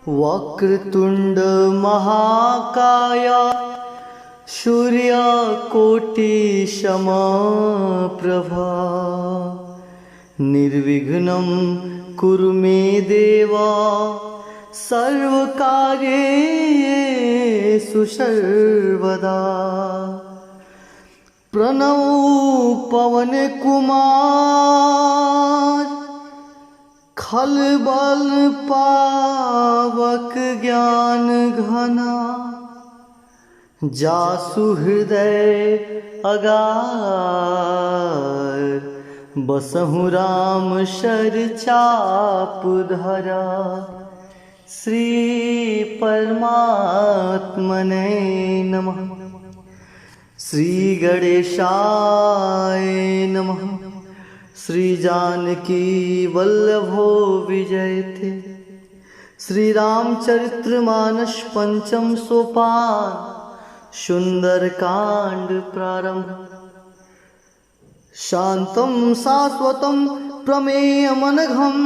वक्रतुंड महाकाय सूर्यकोटि समप्रभा निर्विघ्नं कुरु मे देव सर्वकार्येषु सर्वदा। प्रणव पवन कुमार खल बल पावक ज्ञान घना जासु हृदय अगार बसहु राम शर चाप धरा। श्री परमात्मने नमः। श्री गणेशाय नमः। श्री जानकी वल्लभो विजयते। श्री रामचरितमानस पंचम सोपान सुंदरकांड प्रारंभ। शांतं शाश्वतं प्रमेयमनघं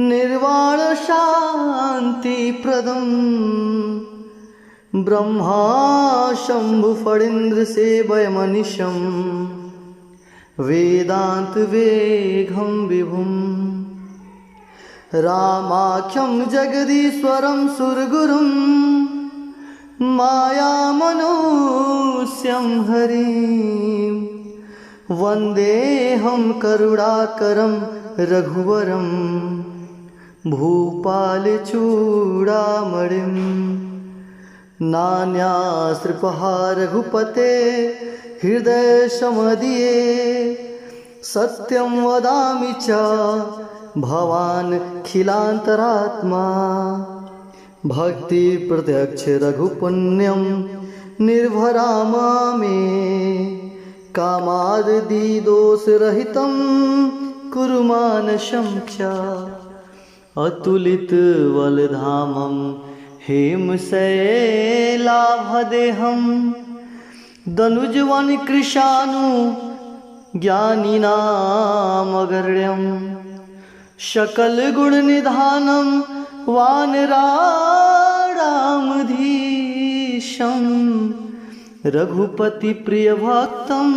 निर्वाण शांति प्रदं ब्रह्मा शंभु फणीन्द्र सेवयमनिशं वेदांत वेगं विभुं। रामाख्यं जगदीश्वरं सुरगुरुं मायामनूष्यं हरिं वन्देऽहं करुणाकरं रघुवरं भूपालचूडामणिं। नान्याश्रिपहा रघुपते हृदय समदीये सत्यं वदामि च भवान् खिलान्तरात्मा। भक्ति प्रत्यक्ष रघुपुण्यं निर्भरामा मे कामादि दोषरहितं कुरु मानसं च। अतुलित बलधामं हेमशैलाभदेहं दनुजवन कृशानु ज्ञानिनामगर्यं सकल गुण निधानं वानराणामधीशं रघुपति प्रिय भक्तं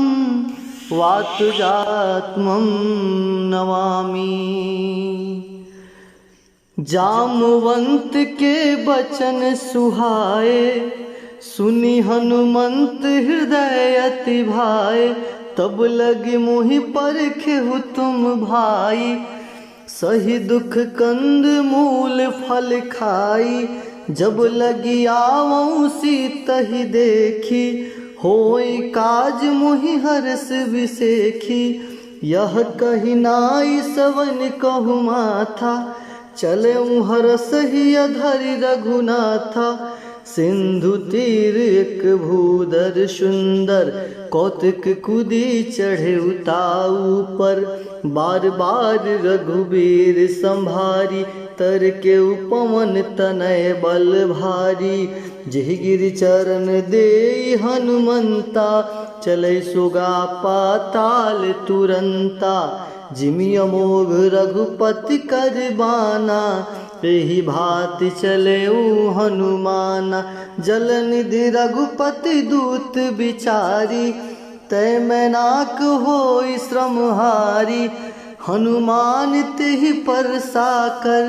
वातजात्मं नमामि। जामवंत के बचन सुहाए सुनी हनुमंत हृदय अति भाए। तब लगे मोहि परखेहु तुम भाई सही दुख कंद मूल फल खाई। जब लगी आवऊं सीतहि देखी होई काज मोहि हरस विसेखी। यह कही नाई सवन कहु माथा चलऊं हरस ही अधरि रघुनाथा। सिंधु तीर एक भूधर सुंदर कौतुक कूदी चढ़े उताऊ पर। बार बार रघुबीर संभारी तर के उपवन तनय बल भारी। जेहि गिरि चरण देई हनुमंता चले सुगा पाताल तुरंता। जिमि अमोघ रघुपति कर बाना एहि भांति चलेऊ हनुमाना। जलनिधि रघुपति दूत बिचारी तय मैनाक होई श्रमहारी। हनुमान तेहि परसा कर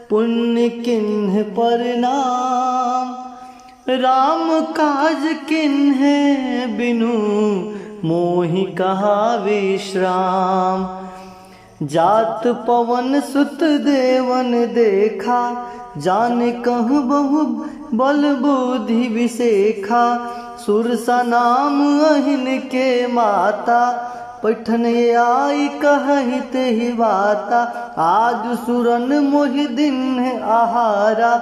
पुण्य किन्ह परनाम। राम काज किन्ह बिनु मोहि कहा विश्राम। जात पवन सुत देवन देखा जाने कहु बहु बल बुद्धि विसेखा। सुरसा नाम अहिन के माता पैठन आई कहहि तेहि बाता। आज सुरन मोहि दिन आहारा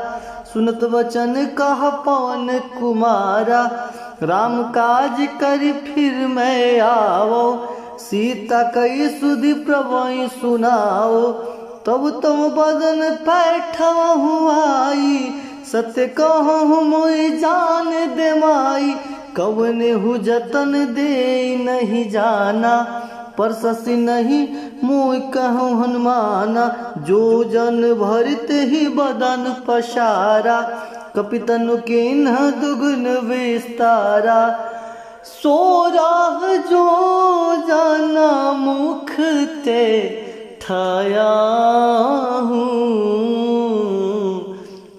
सुनत वचन कह पवन कुमारा। राम काज करि फिर मैं आवो सीता कई सुधि प्रभु सुनाओ। तब तुम बदन पैठवहु आई सत्य कहूँ मोहि जान दे माई। कवने हु जतन दे नहीं जाना पर शशि नहीं मुँह कहूँ हनुमाना, जो जन भरित ही बदन पसारा, कपितनु किन्ह दुगुन विस्तारा, सो राह जो जाना मुख ते ठाया हूँ,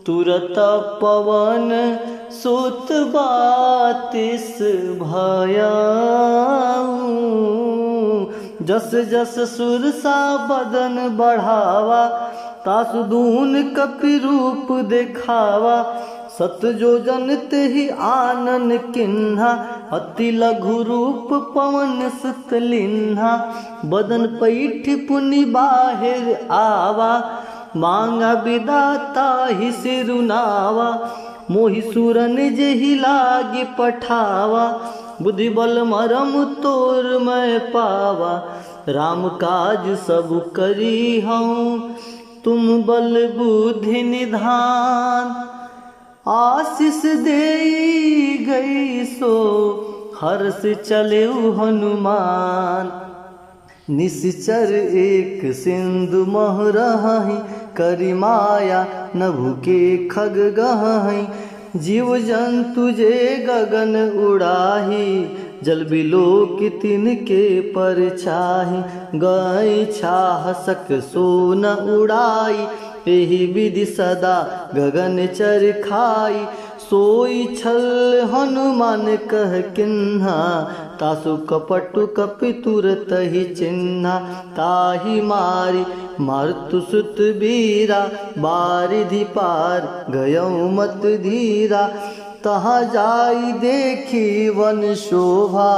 तुरत पवन सुत बातिस भया हूँ। जस जस सुरसा बदन बढ़ावा, तासु दून कपि रूप देखावा, सत जो जन तेहि आनन किन्हा, अति लघु रूप पवन सुत लिन्हा, बदन पैठ पुनि बाहिर आवा, मांगा विदाता ही सिरुनावा, मोहि सुरन जेहि लागे पठावा, बुद्धि बल मरम तोर मैं पावा, राम काज सब करी हूँ तुम बल बुद्धि निधान, आशीष दे गई सो हर्ष चले हनुमान, निश्चर एक सिंधु मह रही, करी माया नभु के खग गहहीं, जीव जंतु जे गगन उड़ाही, जल बिलो की तिनके पर छाही, गई छाह सक सो न उड़ाई, एहि विधि सदा गगन चर खाई, सोई छल हनुमान कह किन्हा, तासु कपटु कपि तुरत ही चिन्हा, ताहि मारी मारुतु सुत बीरा, बारिधि पार गयौ मत धीरा, तहाँ जाई देखी वन शोभा,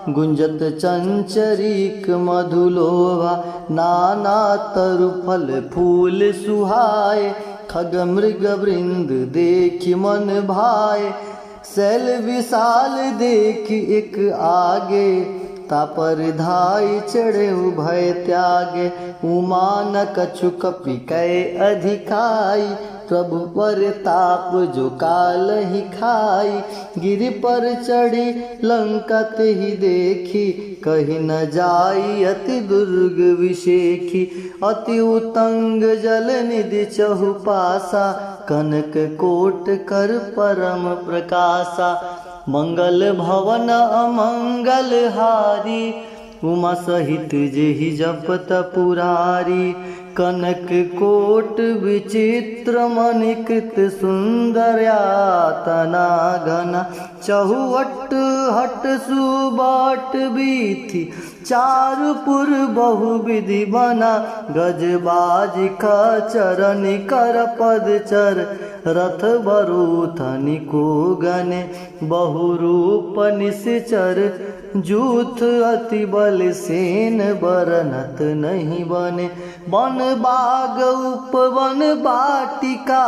गुंजत चंचरीक मधुलोभा, नाना तरु फल फूल सुहाए, खग मृग वृंद देखि मन भाए, शैल विशाल देखि एक आगे, तापर धाई चढ़े भय त्यागे, उमा न कछु कपि कै अधिकाई, प्रभु पर ताप जो काल ही खाई, गिरि पर चढ़ी लंका ते ही देखी, कहीं न जाई अति दुर्ग विशेखी, अति उतंग जल निधि चहुपासा, कनक कोट कर परम प्रकाशा, मंगल भवन अमंगल हारी, उमा सहित जेहि जपत पुरारी, कनक कोट विचित्र मणिकृत सुंदर्यातना घना, चहुवट हट सुबाट बीथी, चारुपुर बहुविधि बना, गजबाज खचर निकर पद चर, रथ बरूथनि को गने, बहुरूप निश्चर, जूथ अति बल सेन बरनत नहीं बने, वन बाग उपवन बाटिका,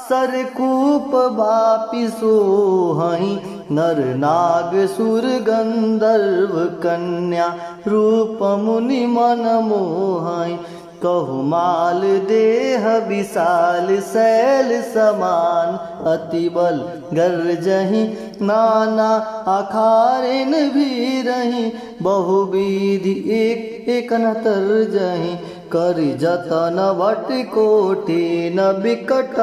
सरकूप बापि सोहई, नर नाग सुर गंधर्व कन्या, रूप मुनि मन मोहई, कहु माल देह विशाल शैल समान, अति बल गर्जहि नाना अखारेन भी रही, बहुविधि एक एक न तरजहि, करि जतन वट कोटि न बिकट,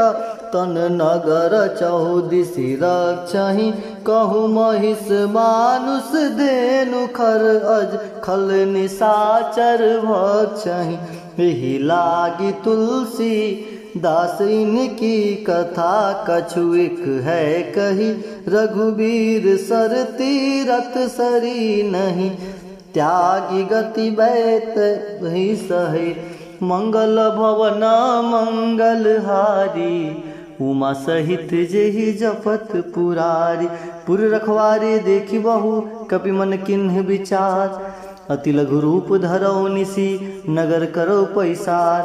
तन नगर चौदिसि रक्षहि, कहु महिष मानुष धेनु खर अज, खल निशाचर भक्षहि, एहि लागी तुलसी दास इनकी कथा, कछु एक है कही, रघुबीर सर तीरथ सरी नहीं, त्यागी गति बैत ही सहे, मंगल भवन मंगल हारी, उमा सहित जेहि जपत पुरारी, पुर रखवारे देखि बहु कपि मन किन्ह विचार, अति लघु रूप धरौ निसी नगर करो पैसार,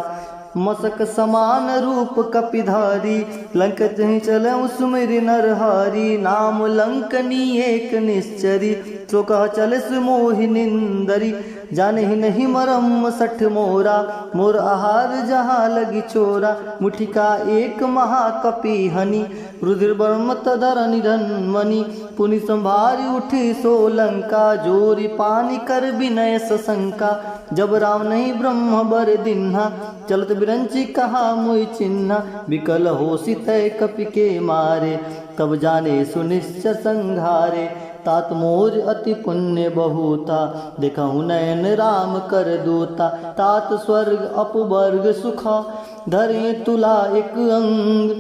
मसक समान रूप कपिधारी, लंक जहीं चले उसमें नरहारी, नाम लंकनी एक निश्चरी, तो कह चले मोहि निंदरी, जाने ही नहीं मरम सठ मोरा, मोर आहार जहाँ लगी चोरा, मुठिका एक महाकपि हनि, रुधिर बर्म तदर निधन पुनि संभारी उठी सोलंका, जोरी पानी कर विनय सशंका, जब राम नहीं ब्रह्म बर दिन्हा, चलत बिरंची कहा मोहि चिन्हा, विकल हो सितय कपि के मारे, तब जाने सुनिश्चय संघारे, तात मोर अति पुण्य बहुता, देखहु नयन राम कर दूता, तात स्वर्ग अपवर्ग सुखा, धरे तुला एक अंग,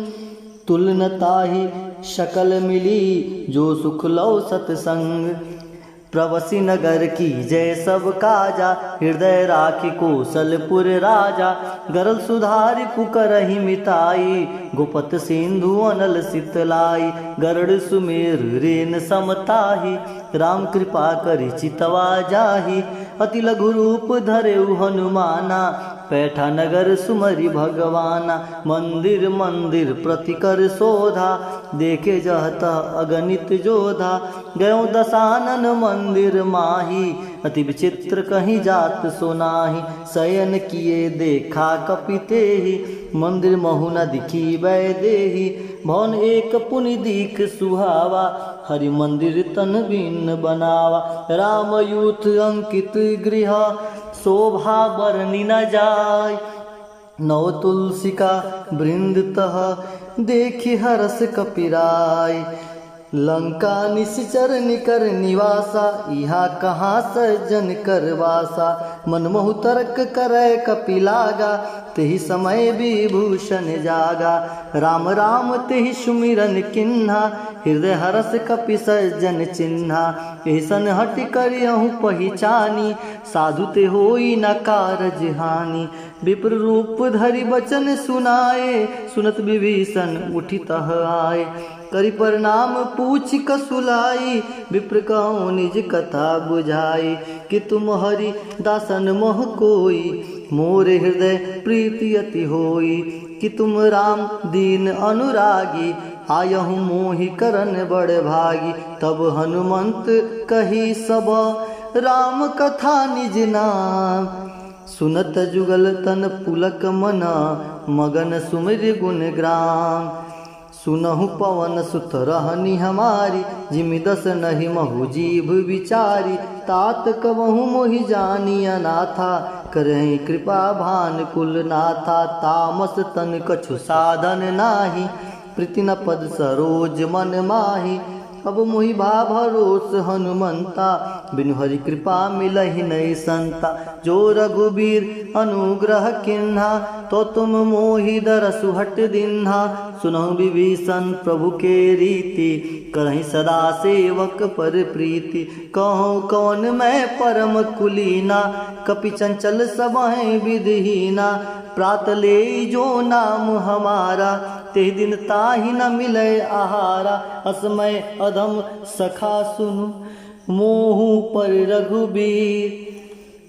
तुलनताहि शकल मिली, जो सुख लो सतसंग, प्रवसी नगर की जय सब काजा, हृदय राखी कौशलपुर राजा, गरल सुधारि पुकरहि मिताई, गोपत सिंधु अनल सितलाई, गरुड़ सुमेर रेन समताही, राम कृपा करि चितवा जाही, अति लघु रूप धरेउ हनुमाना, पैठा नगर सुमरि भगवाना, मंदिर मंदिर प्रतिकर शोधा, देखे जहत अगणित जोधा, गयो दशानन मंदिर माही, अति विचित्र कहीं जात सुनाही, शयन किए देखा कपितेहि, मंदिर महु न दिखी वै देहि, भवन एक पुनि दीख सुहावा, हरि मंदिर तन बिन बनावा, राम यूथ अंकित गृह, शोभा बरनी न जाय, नव तुलसी का वृंद तह, देखि हरस कपिराय, लंका निश्चर निकर निवासा, यहाँ कहाँ सज्जन करवासा, मनमोहु तर्क करे कपिलागा, तेहि समय विभूषण जागा, राम राम तेहि सुमिरन किन्हा, हृदय हरस कपि सज्जन चिन्हा, ऐसन हट करियहु पहिचानी, साधु ते होई न कारज हानि, विप्र रूप धरि बचन सुनाए, सुनत विभीषण उठि तह आए, करि प्रणाम पूछि कसुलाई, विप्र कहूँ निज कथा बुझाई, कि तुम हरि दासन मोह कोई, मोरे हृदय प्रीति अति होई, कि तुम राम दीन अनुरागी, आयहु मोहि करन बड़ भागी, तब हनुमंत कही सब, राम कथा निज नाम, सुनत जुगल तन पुलक मना, मगन सुमिर गुण ग्राम, सुनहु पवन सुत रहनी हमारी, जिमि दस नहीं महु जीभ विचारी, तात कबहु मोहि जानी अनाथा, करहि कृपा भान कुल नाथा, तामस तन कछु साधन नाही, प्रीति न पद सरोज मन माही, अब मोहि भा भरोस हनुमंता, बिनु हरि कृपा मिलहि नहीं संता, जो रघुबीर अनुग्रह किन्हा, तो तुम मोहि दरसु हट दिन्हा, सुनहु विभीषण प्रभु के रीति, करहि सदा सेवक पर प्रीति, कहूँ कौन मैं परम कुलीना, कपि चंचल सबहि विधिहीना, प्रात ले जो नाम हमारा, ते दिन ताहि न मिले आहारा, असमय अधम सखा सुनु, मोहु पर रघुबीर,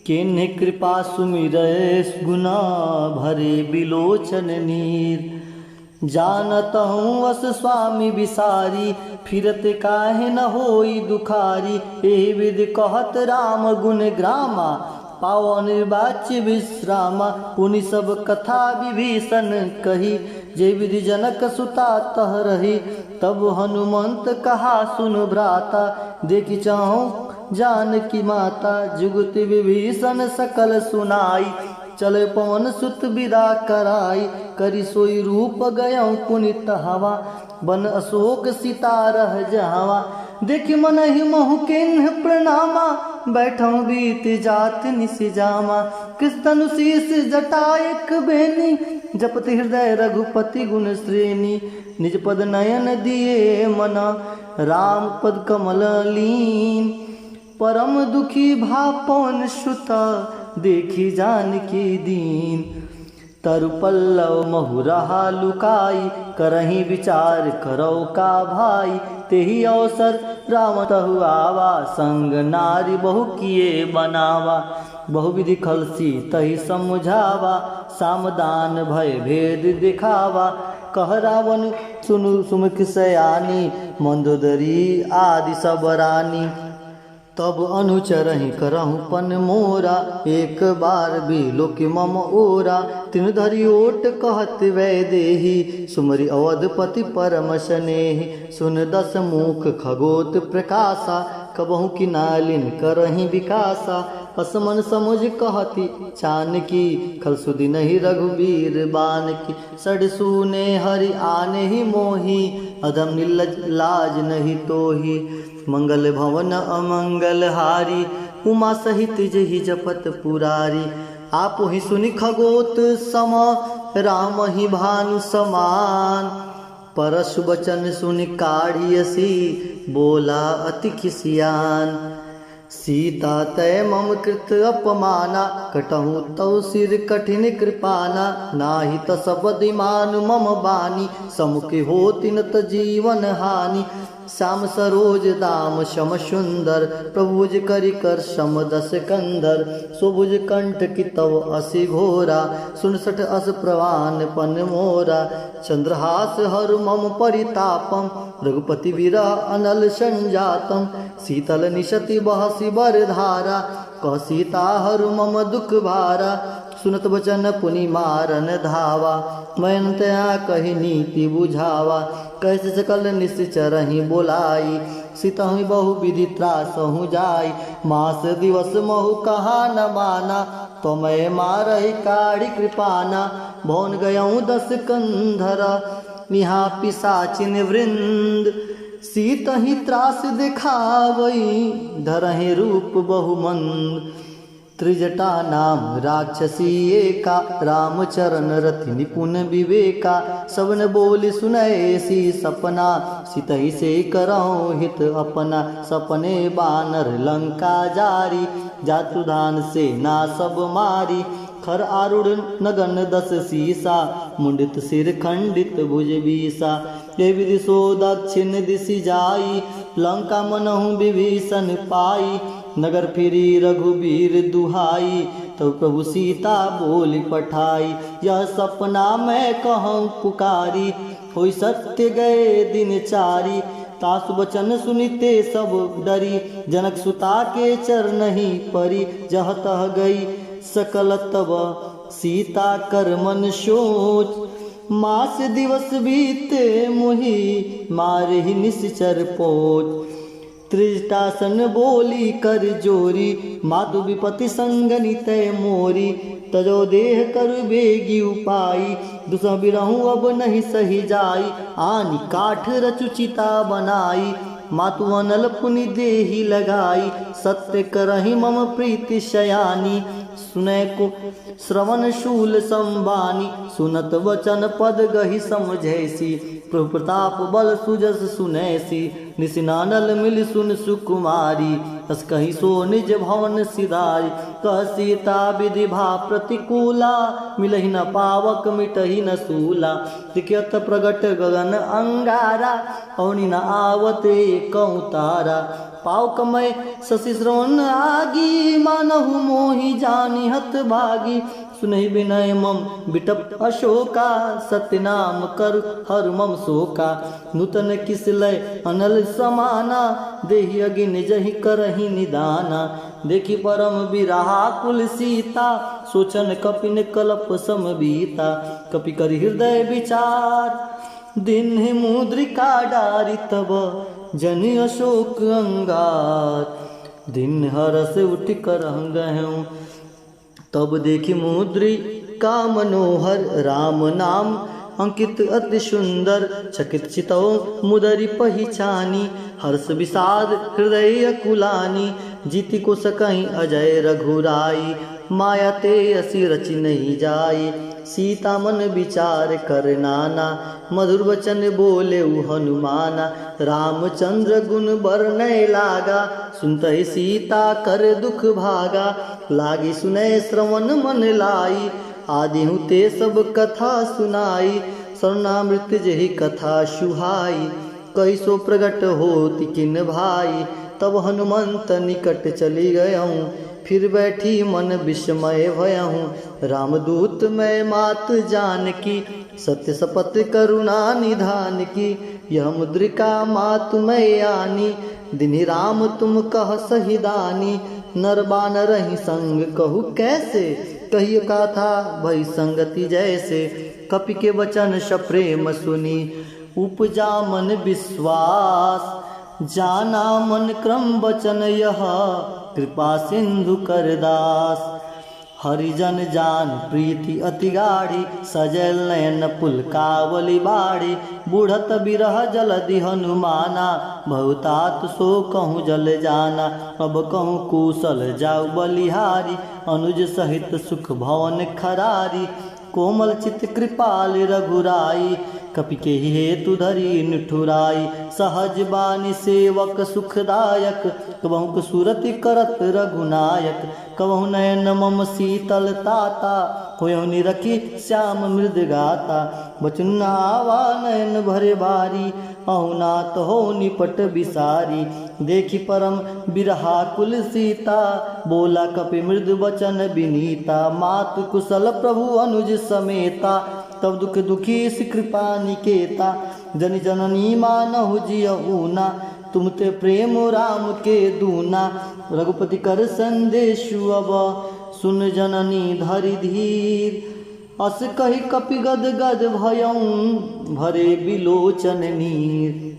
किन्हि कृपा सुमिरै गुना, भरे बिलोचन नीर, जानतहूँ वस स्वामी विसारी, फिरत काहे न होई दुखारी, एहि विधि कहत राम गुण ग्रामा, पावो निर्वाच्य विश्रामा, पुनि सब कथा विभीषण कही, जे विधि जनक सुता तह रही, तब हनुमंत कहा सुन भ्राता, देखि चाहूँ जानकी माता, जुगति विभीषण सकल सुनाई, चले पवन सुत विदा कराई, करि सोई रूप गयौ पुनित हवा, बन अशोक सीता रह जहवा, देखि मन ही महु किन्ह प्रणामा, बैठौ बीत जात निस जामा, कृष्ण शीस जटायक बेनी, जपत हृदय रघुपति गुण श्रेणी, निज पद नयन दिए मना, राम पद कमल लीन, परम दुखी भा पवन सुता, देखी जानकी दीन, तरु पल्लव महु रहा लुकाई, करहीं विचार करो का भाई, तेहि अवसर राम तहु आवा, संग नारी बहु किए बनावा। बहुविधि खलसी तहि समझावा, सामदान भय भेद दिखावा। कह रावण सुनु सुमुख सयानी, मंदोदरी आदि सब रानी। तब अनुचरहि करहु पन मोरा, एक बार भी लोक मम ओरा। तिन धरि ओट कहत वैदेही, सुमरि अवधपति परम स्नेही। सुन दस मुख खगोत प्रकाशा, कबहु की नालिन करहि विकासा। असमन समुझ कहती चानकी, खल सुधि नहीं रघुबीर बानकी। सड़ सूने हरि आने ही मोही, अधम निर्लज लाज नहीं तोही। मंगल भवन अमंगल हारी, उमा सहित जहि जपत पुरारी। आप ही सुनि खगोत सम, राम ही भानु समान। परशु बचन सुनि काढ़ियसी, बोला अति खिसियान। सीता तय मम कृत अपमाना, कटहु तव सिर कठिन कृपाना। नाही त सबदि मान मम बानी, समुख होति न त जीवन हानि। श्याम सरोज दाम शम सुंदर, प्रभुज करि कर शम दस कंधर। सुभुज कंठ की तव असि घोरा, 67 अस प्रवान पन मोरा। चंद्रहास हर मम परितापम, रघुपति विरह अनल संजातम। शीतल निशति बहसी बर धारा, कह सीता हर मम दुख भारा। सुनत बचन पुनि मारन धावा, मैं तया कही नीति बुझावा। कैसे सकल निश्चरहि बोलाई, सीतहि बहु विधि त्रासहु जाई। मास दिवस महु कहा न माना, तो मैं मारहि काढ़ी कृपाना। भवन गयऊँ 10 कंधरा, यहाँ पिशाचिन वृंद। सीतहि त्रास दिखावई, धरहि रूप बहुमंद। त्रिजटा नाम राक्षसी एका, रामचरण रति निपुण विवेका। सबन बोली सुनैसी सपना, सितहि से करऊँ हित अपना। सपने बानर लंका जारी, जातुधान से ना सब मारी। खर आरूढ़ नगन 10 सीसा, मुंडित सिर खंडित भुज बीसा। ये विधि सो दक्षिण दिशि जाई, लंका मनहु विभीषण पाई। नगर फिरी रघुबीर दुहाई, तो प्रभु सीता बोली पठाई। यह सपना मैं कहूँ पुकारी, होई सत्य गए दिन चारी। तासु बचन सुनिते सब डरी, जनक सुता के चरनहि परी। जह तह गई सकल तब सीता कर मन सोच, मास दिवस बीते मुहि मारहि निश्चर पोच। त्रिजटासन बोली कर जोरी, मातु विपति संगनि तय मोरी। तजो देह कर बेगी उपाई, दुसह बिरहूँ अब नहीं सही जाई। आनी काठ रचुचिता बनाई, मातु अनल पुनि देहि लगाई। सत्य करहि मम प्रीति शयानी, सुनै को श्रवण शूल संबानी। सुनत वचन पद गहि समझैसी, प्रभु प्रताप बल सुजस सुनैसी। निसिनानल मिल सुन सुकुमारी, अस कहि सो निज भवन सिधारी। कह सीता विधि भा प्रतिकूला, मिलहि न पावक मिटहि न सूला। दिख्यत प्रगट गगन अंगारा, औनि न आवते कहूँ तारा। पाव कमय शशि श्रवण आगी, मानहु मोहि जानि हत भागी। सुनहि विनय मम बिटप अशोका, सत्य नाम कर हर मम शोका। नूतन किस लय अनल समाना, देहि अगिन जहि करहि निदाना। देखि परम बिरहा कुल सीता, सोचन कपिन कलप सम बीता। कपि करि हृदय विचार, दिन मुद्रिका डारी। तब जन अशोक अंगार, दिन हरस उठ कर गहूँ। तब देखि मुद्रिका मनोहर, राम नाम अंकित अति सुंदर। चकित चितौ मुदरि पहिचानी, हर्ष विषाद हृदय कुलानी। जीति को सकहीं अजय रघुराई, माया ते असी रचि नहीं जाई। सीता मन विचार कर नाना, मधुर वचन बोले हनुमाना। रामचंद्र गुण बरनय लागा, सुनतहि सीता कर दुख भागा। लागी सुनय श्रवण मन लाई, आदिहु ते सब कथा सुनाई। सर्वनामृत जेहि कथा सुहाई। कही सो प्रगट होती किन भाई। तब हनुमंत निकट चली गयऊँ, फिर बैठी मन विस्मय भयऊँ। रामदूत मैं मात जानकी, सत्य शपथ करुणा निधान की। यह मुद्रिका मातु मैं आनी, दिनि राम तुम कह सही दानी। नर बानर ही संग कहू कैसे, कहियो कथा भई संगति जैसे। कपि के वचन सप्रेम सुनी, उपजा मन विश्वास। जाना मन क्रम वचन यह, कृपा सिंधु कर दास। हरिजन जान प्रीति अति गाढ़ी, सजल नयन पुलकावली बाड़ी। बूढ़त बिरह जलधि हनुमाना, बहुतात सो कहूँ जल जाना। अब कहूँ कुशल जाऊ बलिहारी, अनुज सहित सुख भवन खरारी। कोमल चित कृपाल रघुराई, कपि के हेतु धरी निठुराई। सहज बानी सेवक सुखदायक, कबहु सुरति करत रघुनायक। कबहु नयन मम शीतल ताता, होयु निरखी श्याम मृद गाता। बचन आवा नयन भरे बारी, अहुनाथ हो निपट बिसारी। देखी परम बिरहा कुल सीता, बोला कपि मृद वचन विनीता। मातु कुशल प्रभु अनुज समेता, तब दुख दुखी इस कृपा निकेता। जन जननी मानहु जियऊना, तुम ते प्रेम राम के दूना। रघुपति कर संदेशु अब, सुन जननी धरि धीर। अस कही कपि गद गद भयऊँ, भरे बिलोचन नीर।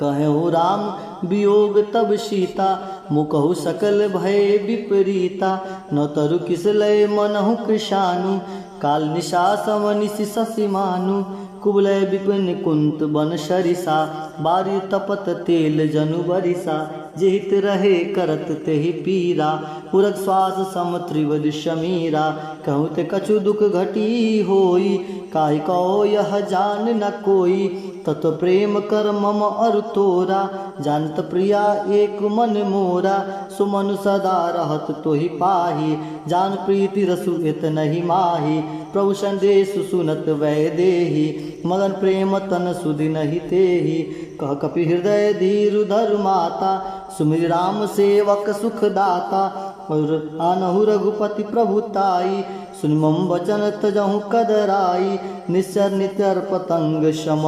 कहु राम वियोग तब सीता, मुकहु सकल भय विपरीता। न तरु किस लय मनहु कृशानु, काल निशा समनिशि शशि मानु। कुबलय विपिन कुंत बन सरिसा, बारी तपत तेल जनु बरिसा। जेहित रहे करत तेहि पीरा, उरग श्वास सम त्रिवद शमीरा। कहूँ ते कछु दुख घटी होई, काहि कहो यह जान न कोई। तत्व प्रेम कर मम अरु तोरा, जानत प्रिया एक मन मोरा। सुमन सदा रहत तोहि पाही, जान प्रीति रसु इत नहीं माही। प्रभु संदेश सुनत वै देही, मगन प्रेम तन सुधि नहीं तेही। कह कपि हृदय धीर धर माता, सुमिर राम सेवक सुख दाता। और आनहु रघुपति प्रभुताई, सुन मम वचन तजहु कदराई। निश्चर नित्यर पतंग सम,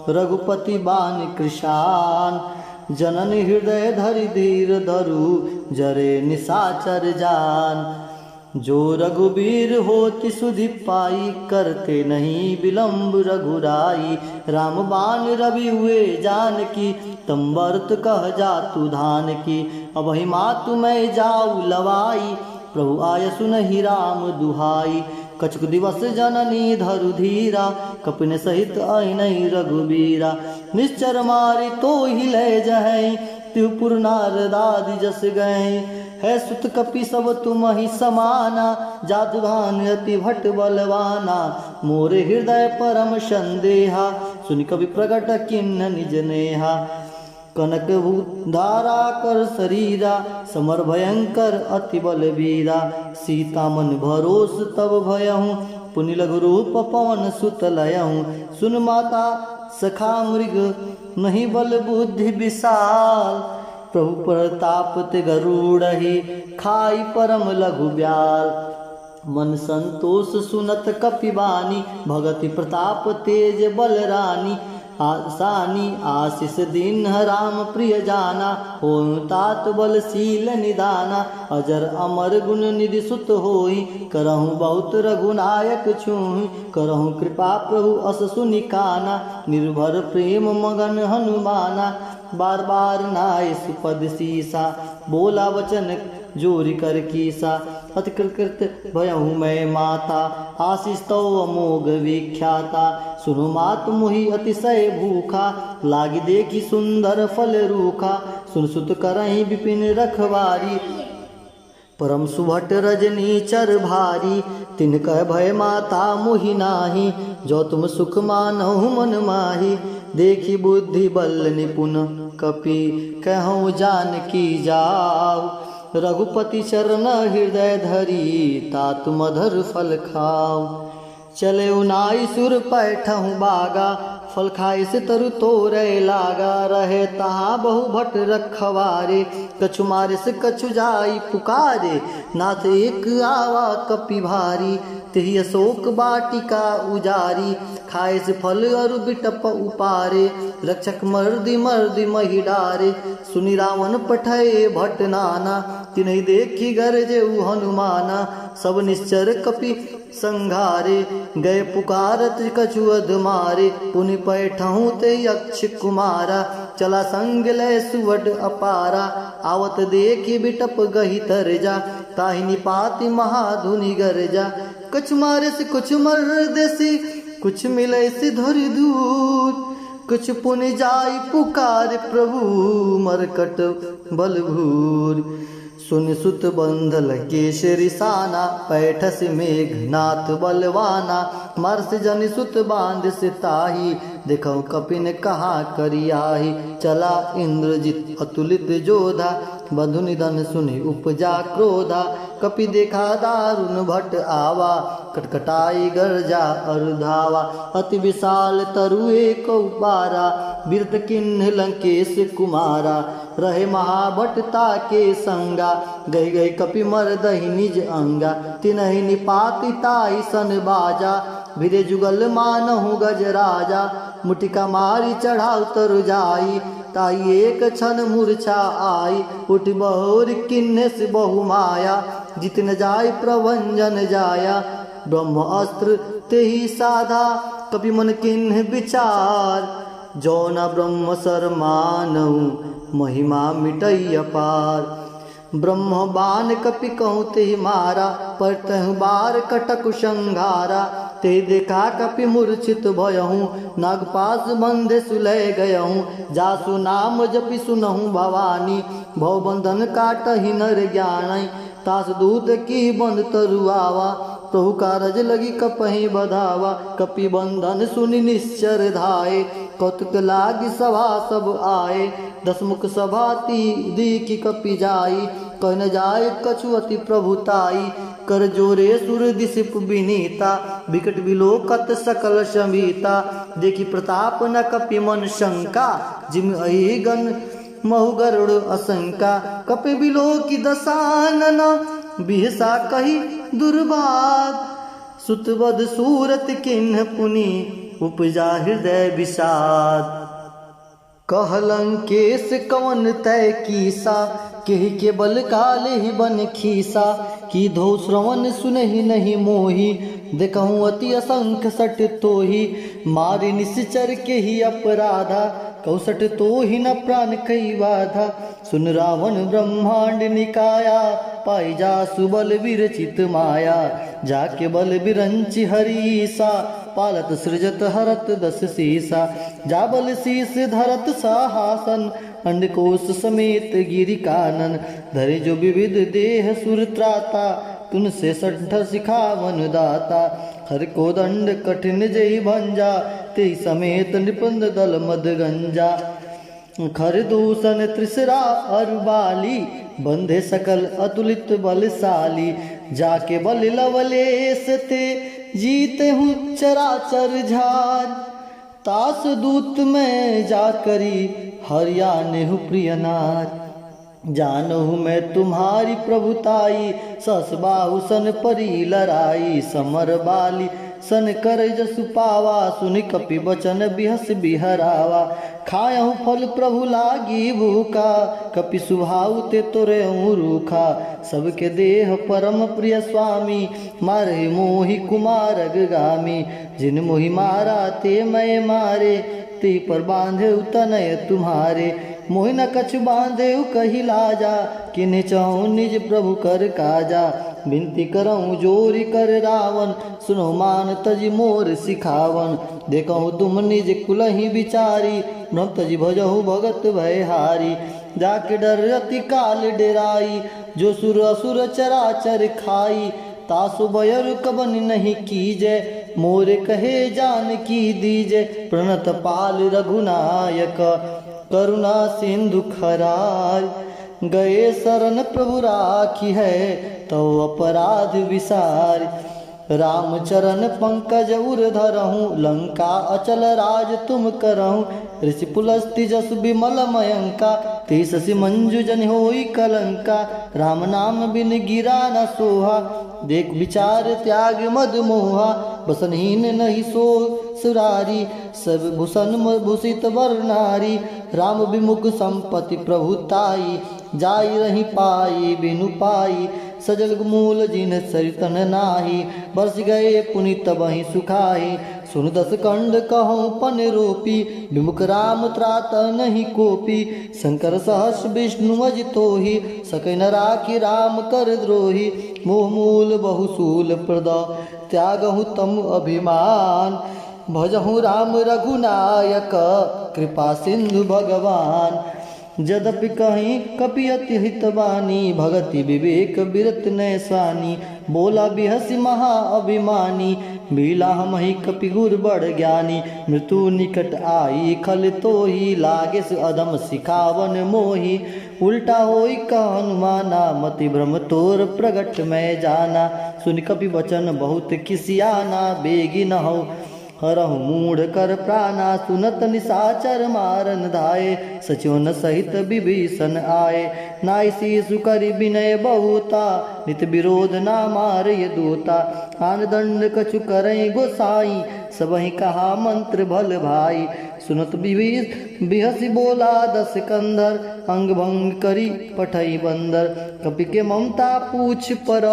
रघुपति बान कृशान। जनन हृदय धरि धीर धरु, जरे निशाचर जान। जो रघुबीर होति सुधि पाई, करते नहीं विलम्ब रघुराई। राम बाण रवि हुए जानकी, तम वर्त कह जातु धान की। अबहि मातु मैं जाऊ लवाई, प्रभु आय सुनहि राम दुहाई। कछुक दिवस जननी धरु धीरा, कपिन सहित अहिनहि रघुबीरा। निश्चर मारि तो ही लय जहै, त्रिपुर नारदादि जस गए। है सुत कपि सब तुम ही समाना, जातुभान अति भट बलवाना। मोरे हृदय परम संदेहा, सुनि कवि प्रगट किन्न निज नेहा। कनक धारा कर शरीरा, समर भयंकर अति बलवीरा। सीता मन भरोस तब भयहूँ, पुनि लघु रूप पवन सुत लयहूँ। सुन माता सखा मृग नहीं बल बुद्धि विशाल, प्रभु प्रताप ते गरुड़हि, खाई परम लघु ब्याल। मन संतोष सुनत कपिबानी, भगति प्रताप तेज बल रानी। आसानी आशीष दीन राम प्रिय जाना, हो तात बलशील निदाना। अजर अमर गुण निधि सुत होई, करहूँ बहुत रघुनायक छूहि। करहूँ कृपा प्रभु अस सुनि काना, निर्भर प्रेम मगन हनुमाना। बार बार नाय सुपद सीसा, बोला वचन जोरी कर कीसा। अतिकृत भयहूँ मैं माता, आशीष तो अमोघ विख्याता। सुनो मात मुहि अतिशय भूखा, लागी देखी सुंदर फल रूखा। सुन सुत करहि विपिन रखवारी, परम सुभट रजनी चर भारी। तिनकह भय माता मुहि नाही, जो तुम सुख मानहु मन माही। देखी बुद्धि बल निपुण, कपि कहूँ जानकी जाऊ। रघुपति चरण हृदय धरी, तात मधुर फल खाऊ। चले उनाई सुर पैठहु बागा, फल खाए से तरु तोरे लागा। रहे तहाँ बहु भट रखवारे, कछु मारे से कछु जाई पुकारे। नाथ एक आवा कपि भारी, तेहि अशोक बाटिका उजारी। खाए से फल अरु बिटप उपारे, रक्षक मर्दि मर्दि मही डारे। सुनि रावण पठय भट नाना, तिन्हि देखी गरजे हनुमाना। सब निश्चर कपि संघारे, गए पुकारत कछु अध मारे। पुनि पैठहु ते यक्ष कुमारा, चला संग लय सुवड अपारा। आवत देखी बिटप गही तरजा, ताहि निपाति महाधुनि गरजा। कुछ मारे से कुछ मर देसी, कुछ मिले से धरि दूर। कुछ पुनि जाई पुकार प्रभु, मरकट बलभूर। सुन सुत बंधल केशरी साना, पैठस मेघनाथ बलवाना। मर्स जन सुत बांध से ताही, देखो कपिन कहाँ करियाही। चला इंद्रजित अतुलित जोधा, बंधु निधन सुनि उपजा क्रोधा। कपि देखा दारुण भट आवा, कटकटाई गर्जा अरु धावा। अति विशाल तरु एक उपारा, बिरत किन्ह लंकेश कुमारा। रहे महाभटता के संगा, गई गई कपि मरदहि निज अंगा। तिनहि निपाति ताई सन बाजा, भिरे जुगल मानहु गज राजा। मुटिका मारी चढ़ाउ तरु जाई, ताई एक क्षण मूर्छा आई। उठ बहोर किन्ने से बहु माया, जितन जाय प्रभंजन जाया। ब्रह्म अस्त्र तेहि साधा, कपि मन किन्ह विचार। जौना ब्रह्म सर मानहु, महिमा मिटई अपार। ब्रह्म बाण कपि कहूँ ते मारा, पर तहु बार कटक संघारा। ते देखा कपि मूर्छित भयहूँ, नागपास बंधे सुलय गयहूँ। जासु नाम जपि सुनहु भवानी, भव बंधन काटहि नर ज्ञान। तास दूत की बंद तरुआवा, प्रभु कारज लगी कपहि बधावा। कपि बंधन सुनि निश्चर धाये, कौतुक लागी सभा सब आए। दसमुख सभा दी की कपि जाई, कह न जाय कछु अति प्रभुताई। कर जोरे सुर दिसिप विनीता, विकट विलोकत सकल शमीता। देखी प्रताप न कपि मन शंका, जिम अहि गण महु गरुड़ असंका। कपि बिलो की दसानन, बिहसा कही दुर्भाग। सुतवद सूरत किन्ह पुनि, उपजा हृदय विषाद। कहलंकेश कवन तय कीसा, केहि के बल काले ही बन खीसा। की धो श्रवण सुनहि नहीं मोही, देखहूँ अति असंख्य सट तोही। मारि निश्चर के ही अपराधा, कौसट तो ही न प्राण कई बाधा। सुन रावण ब्रह्मांड निकाया, पाई जा सुबल विरचित माया। जाके बल बिरंचि हरीसा, पालत सृजत हरत दस सीसा। जा बल शीस धरत साहासन, अंडकोश समेत गिरि कानन। धरे जो विविध देह सुर त्राता, तुन से सठ सिखावन दाता। हर को दंड कठिन जय भंजा, ते समेत निपंद दल मद गंजा। खर दूषण त्रिसरा अरुबाली, बंधे सकल अतुलित बलशाली। जाके बल लवलेश ते, जीते हूँ चराचर झार। तास दूत में जाकरी, हरियाने हूँ प्रिय नार। जानहु मैं तुम्हारी प्रभुताई, सस बाहु सन परी लड़ाई। समर बाली सन कर जसु पावा, सुनि कपि बचन बिहस बिहरावा। खायहु फल प्रभु लागी भूखा, कपि सुभाउ ते तोरे रूखा। सबके देह परम प्रिय स्वामी, मारे मोहि कुमार गामी। जिन मोहि मारा ते मैं मारे, ते पर बांधे तनय तुम्हारे। मोहि न कछु बांधे कही लाजा, किन्ह चाहूँ निज प्रभु कर काजा। विनती करऊँ जोरी कर रावण, सुनो मान तज मोर सिखावन। देखहु तुम निज कुलहि विचारी, ब्रह्म तज भजहु भगत भयहारी। जाके डर अति काल डेराई, जो सुर असुर चराचर खाई। तासु बयर कबन नहीं कीजे, मोरे कहे जान की दीजे। प्रणत पाल रघुनायक, करुणा सिंधु खरार। गए शरण प्रभु राखी है, तो अपराध विसार। राम चरण पंकज उर धरहूँ, लंका अचल राज तुम करहूँ। ऋषि पुलस्ति जस विमल मयंका, तेससि मंजु जन होई कलंका। राम नाम बिन गिरा न सोहा, देख विचार त्याग मद मोहा। बसनहीन नहीं सो सुरारी, सब भूषण भूषित वर नारी। राम विमुख संपत्ति प्रभुताई, जाई रही पाई बिनु पाई। सजल मूल जिन सरितन नाही, बरस गए पुनित बही सुखाई। सुन दस कंड कहूँ पन रोपी, विमुख राम त्रात नहीं कोपी। शंकर सहस विष्णु अजितोहि, सकै न राखी राम कर द्रोही। मोह मूल बहुसूल प्रद, त्यागहु तम अभिमान। भजहु राम रघुनायक, कृपा सिंधु भगवान। यद्यपि कहीं कपियति हितवानी, भगति विवेक बिरत नैसानी। बोला बिहसी महा अभिमानी, मिला हमहि कपि गुर बड़ ज्ञानी। मृत्यु निकट आई खल तोहि, लागे से अधम सिखावन मोहि। उल्टा होई का हनुमाना, मति भ्रम तोर प्रगट में जाना। सुन कपि वचन बहुत किसियाना, बेगी न हो हरहु मूढ़ कर प्राणा। सुनत निशाचर मारन धाये, सचिवन सहित विभीषण आए। नाई शीशु करि विनय बहुता, नित विरोध ना मार ये दूता। आन दंड कछु करई गोसाई, सबहि कहा मंत्र भल भाई। सुनत बिहसी बोला दस कंधर, अंग भंग करी पठई बंदर। कपि के ममता पूछ पर,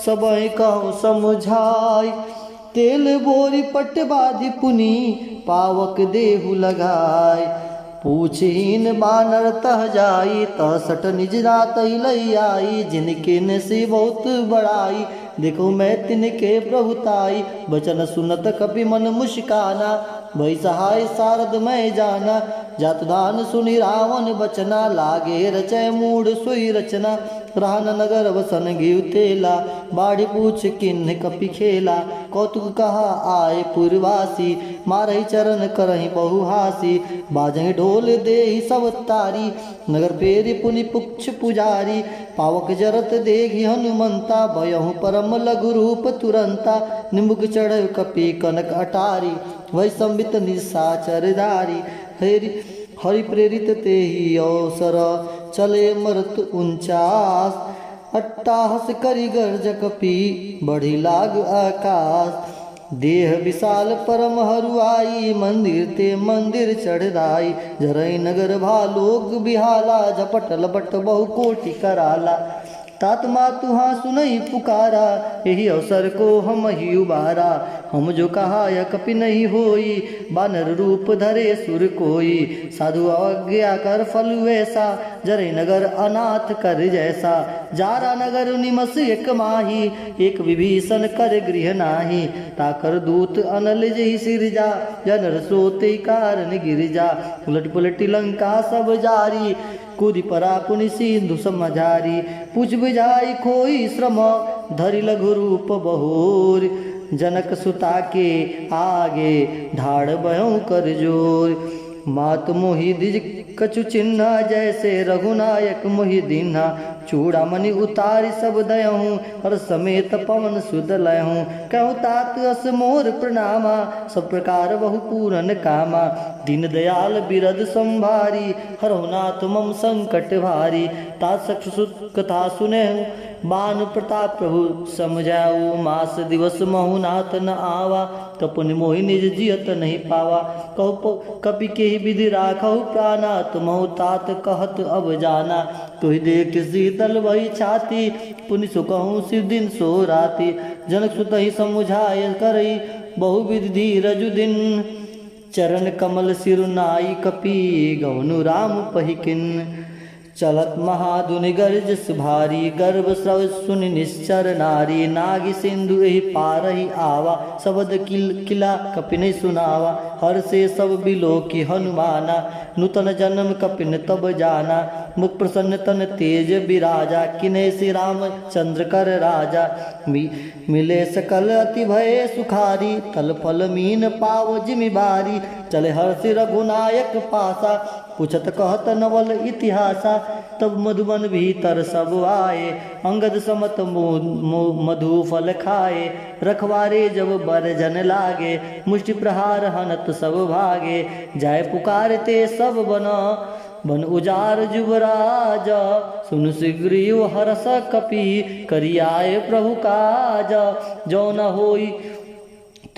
सबहि कहु समझाई। तेल बोरी पट बाधि पुनि, पावक देहु लगाय। पूछहीन बानर तह जाई, तह सट निज रात लई आई। जिनके न से बहुत बड़ाई, देखो मैं तिनके प्रभुताई। वचन सुनत कपि मन मुस्काना, भई सहाय सारद मैं जाना। जात दान सुनि रावण बचना, लागे रचय मूढ़ सोई रचना। रान नगर वसन गिव तेला, बाढ़ पूछ किन्ह कपि खेला। कौतुक कहा आए पुरवासी, मारहि चरण करहि बहुहासी। बाजहि ढोल देहि सब तारी, नगर फेरि पुनि पुक्ष पुजारी। पावक जरत देखि हनुमंता, भयहु परम लघु रूप तुरंता। निमुख चढ़ कपि कनक अटारी, वै संबित निशाचर धारी। हरि प्रेरित तेहि अवसर, चले मरत 49। अट्टाहस करि गर्ज कपि, बढ़ी लाग आकाश। देह विशाल परम हरुआई, मंदिर ते मंदिर चढ़ाई। जरई नगर भालोक बिहाला, झपट लपट बहु कोटि कराला। तात मातु हाँ सुनई पुकारा, यही अवसर को हम ही उबारा। हम जो कहा यह कपि नहीं होई, बानर रूप धरे सुर कोई। साधु अवज्ञा कर फल वैसा, जरे नगर अनाथ कर जैसा। जारा नगर निमस एक माही, एक विभीषण कर गृह नाही। ताकर दूत अनल जही सिरजा, जनर सोते कारण गिरजा। उलट पुलट लंका सब जारी, कूदि परा पुनि सिंधु समझारी। पूछ बुझाई खोई श्रम, धरि लघु रूप बहोर। जनक सुता के आगे, ढाड़ बहूं कर जोर। मात मोहि दिज कछु चिन्हा, जैसे रघुनायक मोहि दीन्हा। चूड़ामणि उतारी सब दयहूँ, हर समेत पवन सुध लयहूँ। कहूँ तात अस मोर प्रणामा, सब प्रकार बहु पूरन कामा। दीन दयाल बिरद संभारी, हरहु नाथ मम संकट भारी। तात सख्सुत कथा सुने, बान प्रताप प्रभु समझाऊ। मास दिवस महु नाथ न आवा, कपुन मोहि निज जियत नहीं पावा। कहु कपि के विधि राखहु प्राणा, तुमहु तात कहत अब जाना। तुहि देख शीतल वही छाती, पुनि सो कहूँ शिव दिन सो राती। जनक सुतहि समुझाय करई, बहु विधि धीरजु दिन। चरण कमल सिर नाई कपि, गौनु राम पहिकिन। चलत महाधुनि गर्जस भारी, गर्भ स्रव सुनि निश्चर नारी। नागी सिंधु एहि पारहि आवा, शब्द किला कपिन सुनावा। हर से सब बिलोकी हनुमाना, नूतन जन्म कपिन तब जाना। मुख प्रसन्न तन तेज विराजा, किने श्री राम चंद्र कर राजा। मिले सकल अति भय सुखारी, तल फल मीन पाव जिमि चले हर्षि रघुनायक पासा। पूछत कहत नवल इतिहासा, तब मधुबन भीतर सब आए, अंगद समत मधु फल खाए, रखवारे जब बरजन लागे, मुष्टि प्रहार हनत सब भागे, जाय पुकारते सब बन उजार जुबराज, सुन सुग्रीव हरस कपि करियाए प्रभु काज, जो न होई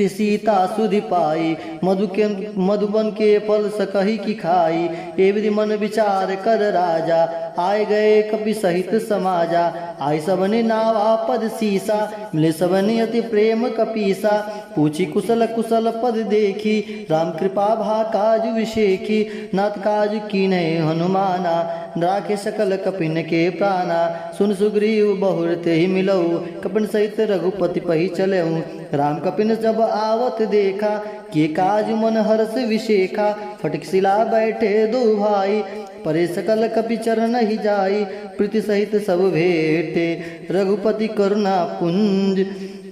सीता सुधि पाई, मधुबन के फल सकही की खाई, ए विधि मन विचार कर राजा, आए गए कपि सहित समाजा, आय सबने नावा पद सीसा, मिले सबने अति प्रेम कपीसा, पूछी कुशल कुशल पद देखी, राम कृपा भा काज विशेखी, नाथ काज कीन्हे हनुमाना, राखे सकल कपिन के प्राणा, सुन सुग्रीव बहुर ते ही मिलऊ, कपिन सहित रघुपति पही चलऊ, राम कपिन जब आवत देखा, के काज मन हर्ष विशेखा, फटक शिला बैठे दो भाई, परे सकल कपि चरण ही जाई, प्रीति सहित सब भेटे, रघुपति करुणा पुंज,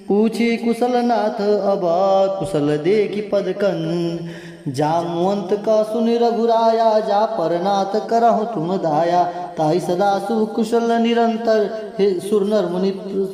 पूछी कुशल नाथ अब कुशल देखी पद कंज, जामवंत का सुन रघुराया, जा परनाथ करहु तुम दाया, ताहि सदा सुकुशल निरंतर, हे सुर नर मुनि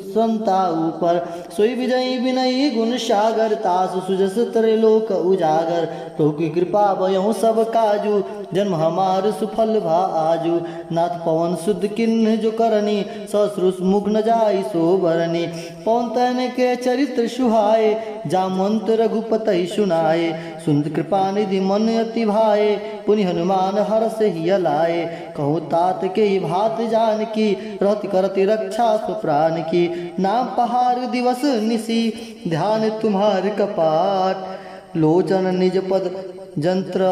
संता ऊपर, सोई विजयी विनयी गुण सागर, तास सुजस त्रैलोक उजागर, प्रभु की कृपा भयहु सब काजू, जन्म हमार सुफल भा आजू, नाथ पवन शुद्ध किन्ह जो करनी, ससुर मुख न जाई सो बरनी, पवन तन के चरित्र सुहाए, जामवंत रघुपति सुनाए, सुंद कृपा निधि मन अति भाए, पुनि हनुमान हर्ष ही लाए, कहूँ तात के ही भात जान की, रहति करति रक्षा सुप्राण की, नाम पहाड़ दिवस निसी, ध्यान तुम्हार कपाट, लोचन निज पद जंत्र,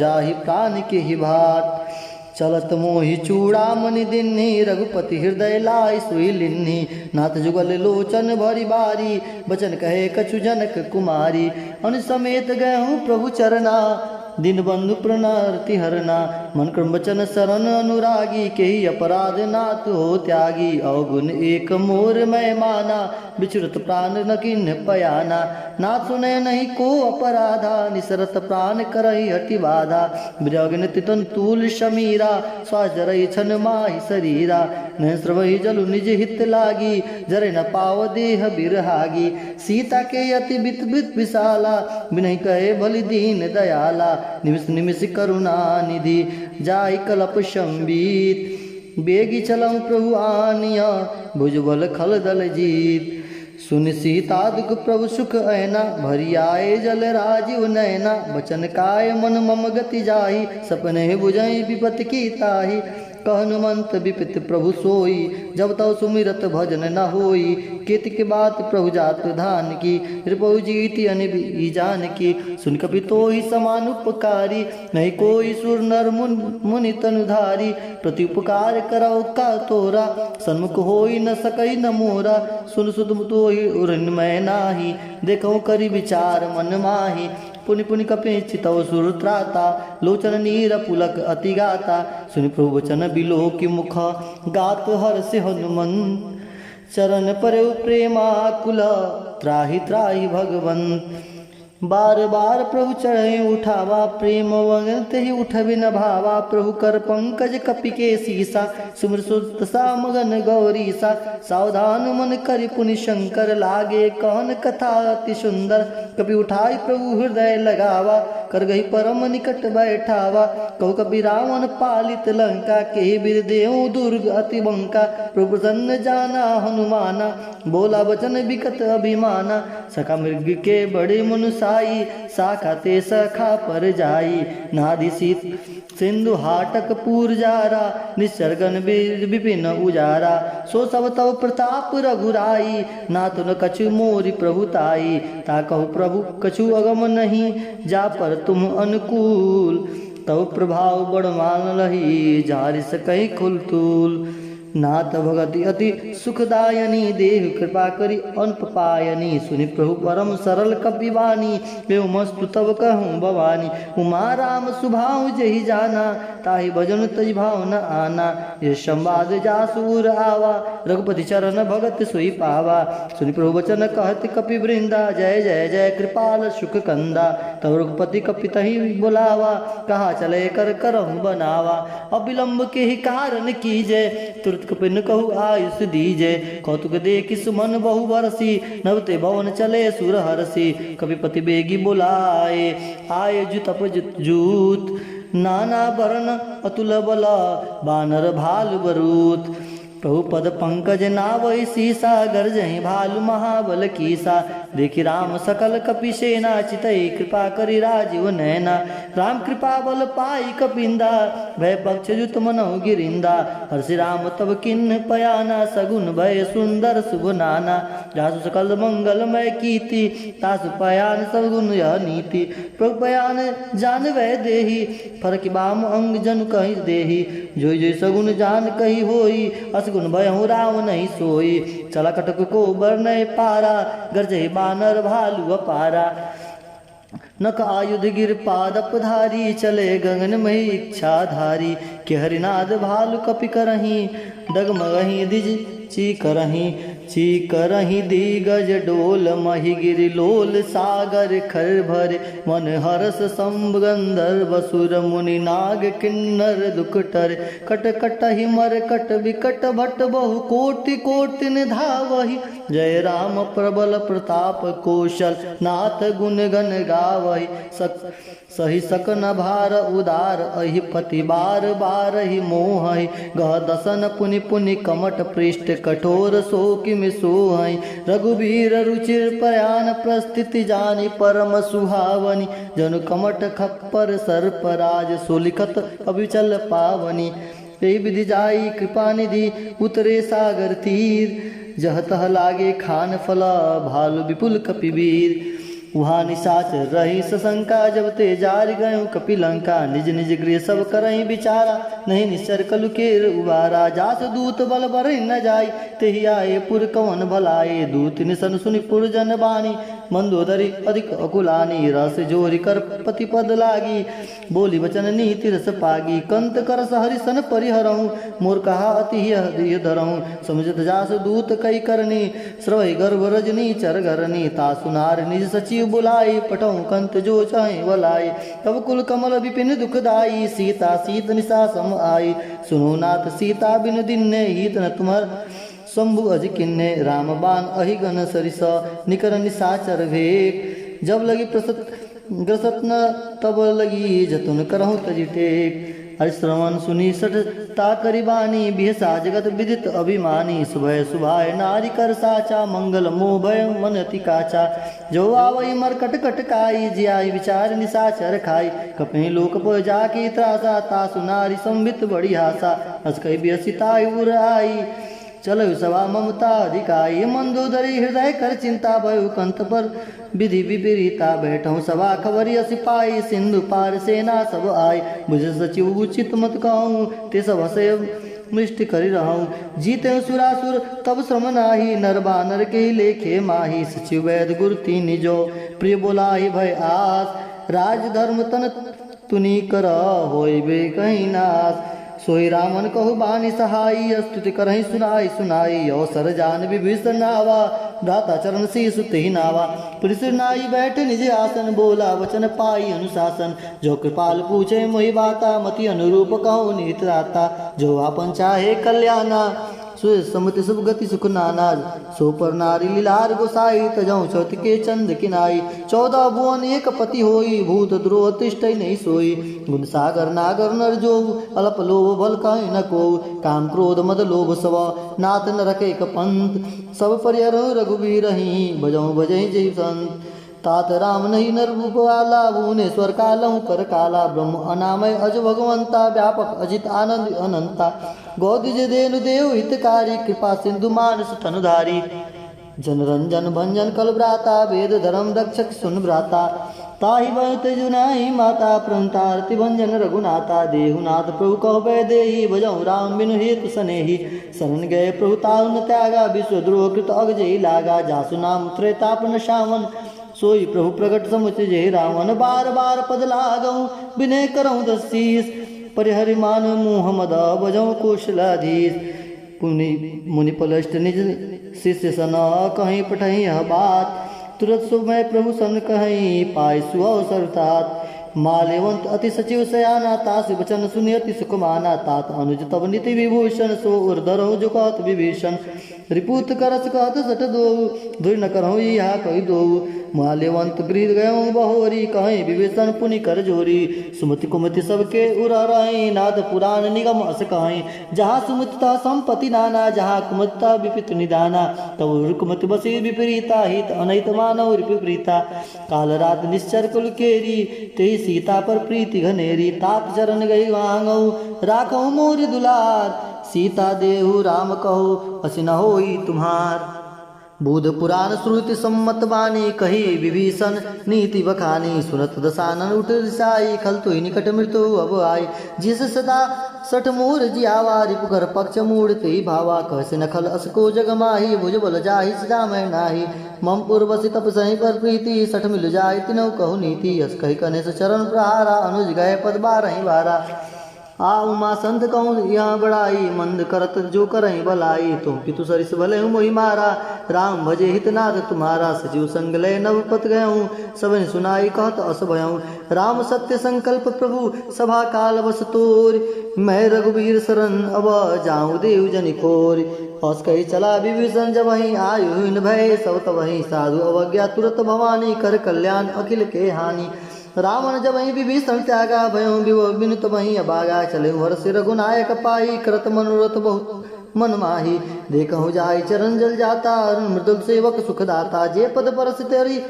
जाहि प्राण के ही भाट, चलत मोहि चूड़ामणि दिन्ही, रघुपति हृदय लाई सुई लिन्ही, नाथ जुगल लोचन भरी बारी, बचन कहे कछु जनक कुमारी, अनु समेत गए प्रभु चरना, दिन बंधु प्रणरति हरना, मन क्रम वचन शरण अनुरागी, के ही अपराध नाथ हो त्यागी, अवगुण एक मोर मैं माना, विचरत प्राण न किन्ह पयाना, नाथ सुने नहीं को अपराधा, निसरत प्राण करहि हटि बाधा, विरग्न तितन तूल शमीरा, स्वाजरई छन माहि शरीरा, न श्रवहि जलु निज हित लागी, जरे न पाव देह बिरहागी, सीता के अति बित बित विशाला, बिनहि कहे भली दीन दयाला, निमिष निमिष करुणा निधि, जाय कलप संबीत, बेगी चलऊं प्रभु आनिया, भुजबल खल दल जीत, सुन सीता दुख प्रभु सुख ऐना, भरी आए जल राजीव नैना, बचन काय मन मम गति जाहि, सपने बुझई विपत की ताहि, कहनुमंत विपित प्रभु सोई, जब तव सुमिरत भजन न होई, केतिक बात प्रभु जात धान की, रिपु जीति अनिबी जान की, सुन कपि तोहि समान उपकारी, नहीं कोई सुर नर मुनि तनुधारी, प्रति उपकार करौ का तोरा, सन्मुख होई न सकई न मोरा, सुन सुध तोहि उर्णमय नाही, देखो करि विचार मन माही, पुनि पुनि कपि चितौ सुर त्राता, लोचन नीर पुलक अति गाता, सुनि प्रभु वचन बिलो की मुख, गात हर्ष हनुमंत, चरण परौ प्रेमाकुल, त्राहि त्राहि भगवंत, बार बार प्रभु चढ़े उठावा, प्रेम वंगत ही उठबि न भावा, प्रभु कर पंकज कपि के सीसा, सुमिर सुत सा मगन गौरी सा, सावधान मन करि पुनि शंकर, लागे कहन कथा अति सुंदर, कपि उठाई प्रभु हृदय लगावा, कर गई परम निकट बैठावा, कहु कपि रावण पालित लंका, के बिर देहु दुर्ग अति बंका, प्रभु प्रसन्न जाना हनुमाना, बोला वचन विकट अभिमाना, सखा मृग के बड़े मनुष्य, साखा ते सखा पर जाई, नादि शीत सिंधु हाटक पूर जारा, निसर्गन विपिन उजारा, सो सब तव प्रताप रघुराई, नाथ न कछु मोरि प्रभुताई, ता कहु प्रभु कछु अगम नहीं, जा पर तुम अनुकूल, तव प्रभाव बड़ मान लही, जारि सकहि खुलतूल, नाथ भगति अति सुखदायनी, देह कृपा करी अनप पायनी, सुनि प्रभु परम सरल कपिवानी, एवं मस्तु तब कहूँ भवानी, उमा राम सुभाव जही जाना, ताहि भजन तज भाव न आना, ये संवाद जासूर आवा, रघुपति चरण भगत सोई पावा। सुनि प्रभु वचन कहत कपि वृंदा, जय जय जय कृपाल सुख कंदा। तब रघुपति कपि तहि बुलावा, कहा चले कर करहु बनावा। अविलंब के ही कारण कीजय, तुरत कपिन कहु आयुष दीजय। कौतुक देखि सुमन बहु बरसी, नवते भवन चले सुर हरसी। कपिपति बेगी बुलाए, आए जुतप जूत। नाना वर्ण अतुल बला, बानर भालु बरूत। प्रभु पद पंकज नावै सीसा, गर्जहि भालु महाबल कीसा। देखि राम सकल कपि सेना, चितई कृपा करि राजीव नैना। राम कृपा बल पाई कपिंदा, भय पक्ष जुत मनहु गिरिंदा। हर्षि राम तब किन्न पयाना, सगुन भय सुंदर शुभ नाना। जासु सकल मंगलमय कीर्ति, तासु पयान सगुन यह नीति। प्रभु पयान जानवै देहि, फरकि बाम अंग जन कहि देहि। जोई जोई सगुन जान कहि होई, असगुन भयहु राम नहीं सोई। चला कटक को बरनय पारा, गरजहि बानर भालु अपारा। नख आयुध गिर पादपधारी, चले गगन मही इच्छाधारी। के हरिनाद भालु कपि करही, डगमगहि दिज चीकरहि दिगज डोल। मही गिरि लोल सागर खर भरे, मन हरस शंभ गंधर्व सुर मुनि नाग किन्नर दुखटर। कट कटहि मरकट विकट भट बहु, कोटि कोटि निधावहि। जय राम प्रबल प्रताप कौशल, नाथ गुण गण गावहि। सही सकन भार उदार, अहि पति बार बार ही मोहि। गह दसन पुनि पुनि कमट पृष्ठ, कठोर शोक में सोहई। रघुबीर रुचिर प्रयाण, प्रस्थिति जानि परम सुहावनी। जनु कमट खप्पर सर्पराज, सोलिखत अभिचल पावनी। यही विधि जाई कृपा निधि, उतरे सागर तीर। जह तह लागे खान फला, भालु विपुल कपिवीर। वहाँ निशाचर रही सशंका, जब ते जार गयो कपिलंका। निज निज गृह सब करही विचारा, नहीं निश्चर कलु केर उबारा। जास दूत बल बरहि न जाई, तेहि आए पुर कवन भलाए। दूत निसन सुनि पुर जन बानी, मंदोदरी अधिक अकुलानी। रस जोरी कर पति पद लागी, बोली वचन नीति रस पागी। कंत कर सहरि सन परिहरहूँ, मोर कहा अति हृदय धरहूँ। समझत जास दूत कई करनी, श्रवै गर्भ रजनी चर घरनी। तासु नार निज सचिव बुलाई, पठऊँ कंत जो चाहे वलाई। तब कुल कमल विपिन दुखदाई, सीता सीत निशा सम आई। सुनो नाथ सीता बिन दिन्ने, हित न तुम्हार शंभु अज किन्ने। राम बाण अहिगन सरिस, निकर निशाचर भेक। जब लगी ग्रसत न तब लगी, जतुन करहु तजि टेक। हरिश्रवण सुनी सठता करिबानी, बिहसा जगत विदित अभिमानी। सुभय सुभाय नारी कर साचा, मंगल मोह भय मन अति काचा। जो आवई मरकट कटकाई, जियाई विचार निशाचर खाई। कपि लोक पोय जाकी त्रासा, तासु नारी संबित बड़ी हासा। हस कहि बिहसिताई उर आई, चलु सभा ममता अधिकाई। मंदोदरी हृदय कर चिंता, भयु कंत पर विधि विपरीता। बैठऊँ सभा खबरिया सिपाही, सिंधु पार सेना सब आय। बुझ सचिव उचित मत कहूँ, ते सब हसे मृष्टि करि रहूँ। जीते सुरासुर तब श्रम नाही, नर बानर के लेखे माही। सचिव वैद गुरु तीन जो, प्रिय बोलाहि भय आस। राज धर्म तन तुनि कर, होइबे कहीं नास। सोई रामन कहु बानी सहाई, स्तुति करहि सुनाई सुनाई। अवसर जान विभीषण नावा, भ्राता चरण शीस तेहि नावा। पुलिस नाई बैठ निज आसन, बोला वचन पाई अनुशासन। जो कृपाल पूछे मोहि बाता, मति अनुरूप कहु नीत राता। जो आपन चाहे कल्याणा, सुमति शुभ गति सुख नाना। सो पर नारी लीलार गोसाई, तजऊ चौथ के चंद किनाई। 14 भुवन एक पति होई, भूत द्रोह तिष्ठै नहीं सोई। गुण सागर नागर नर जो, अल्प लोभ भल कहि न को। काम क्रोध मद लोभ सब, नाथ न रखे पंथ। सब परिहर रघुबीरहि, बजऊ बजहि जय संत। तात राम नहीं नर रूप वाला, भुवनेश्वर कालहु कर काला। ब्रह्म अनामय अज भगवंता, व्यापक अजित आनंद अनंता। गौदिज देनु देव हितकारी, कृपा सिंधु मानस तनुधारी। जनरंजन भंजन कल भ्राता, वेद धर्म रक्षक सुन भ्राता। ताहि बहुत जुनाहि माता, प्रंतारति भंजन रघुनाथा। देहुनाथ प्रभु कहो भय देहि, भजऊ राम बिनु हेतु सनेहि। शरण गए प्रभु ताहु न त्यागा, विश्वद्रोह कृत अगजई लागा। जासु नाम त्रेतापन श्रावण, सोई प्रभु प्रगट समुच जय रावण। बार बार पद लागऊँ, विनय करऊँ दस शीस। परिहरि मान मुँह मद, बजऊँ कौशलाधीश। मुनि पलष्ट निज शिष्य सन कहीं पठही यह बात, तुरंत सुमय प्रभु सन कहीं पाय सुअवसर तात। माल्यवंत अति सचिव सयाना तास वचन सुनि अति सुख माना, तात अनुज तब नीति विभूषण सो उर्धरो जो कहत विभीषण। रिपुत करस कहत सठ दो, दुई न करहु यहाँ कही दो। माल्यवंत गृह गयो बहोरी, कहीं विभीषण पुनि कर जोरी। सुमति कुमति सबके उरा रही, नाथ पुराण निगम अस कहीं। जहाँ सुमतिता संपत्ति नाना, जहाँ कुमतिता विपित निदाना। तब कुमति बसी विपरीता, हित अनहित मानव विपरीता। काल रात निश्चर कुल केरी, ते सीता पर प्रीति घनेरी। तात चरण गई वांगऊ, राखऊ मोर दुलार। सीता देहु राम कहो, असी न होई तुम्हार। बुध पुराण श्रुति सम्मत बानी, कही विभीषण नीति बखानी। सुनत दसानन उठ रिसाई, खल तो निकट मृत्यु अब आई। जिस सदा सठ मोर जियावा, रिपुकर पक्ष मूढ़ते भावा। कहसे नखल असको जग माही, भुज बल जाहि सदा मैं नाही। मम पूर्वसी तप सही पर प्रीति, सठ मिल जाय तिनौ कहु नीति। यस कही कनेस चरण प्रहारा, अनुज गए पद बारहि बारा। आ उमा संत कहूँ यहाँ बड़ाई, मंद करत जो करही भलाई। तुम पितु सरिस भले मोहि मारा, राम भजे हितनाथ तुम्हारा। सजीव संग लय नवपत गयऊँ, सबन सुनाई कहत अस भयऊँ। राम सत्य संकल्प प्रभु सभा काल बस तोर, मैं रघुवीर शरण अब जाऊँ देव जनि खोर। हस कही चला विभीषण जबहि, आयु भय सब तबहि। साधु अवज्ञा तुरत भवानी, कर कल्याण अखिल के हानि। रावण जब विभीषण त्यागा, भयो विवो बिनुत वहीं अबागा। चले हर्ष रघुनायक पाई, करत मनोरथ बहुत मन माही। देखहु जाय चरण जल जाता, मृदुल सेवक सुखदाता। जे पद परस तेरी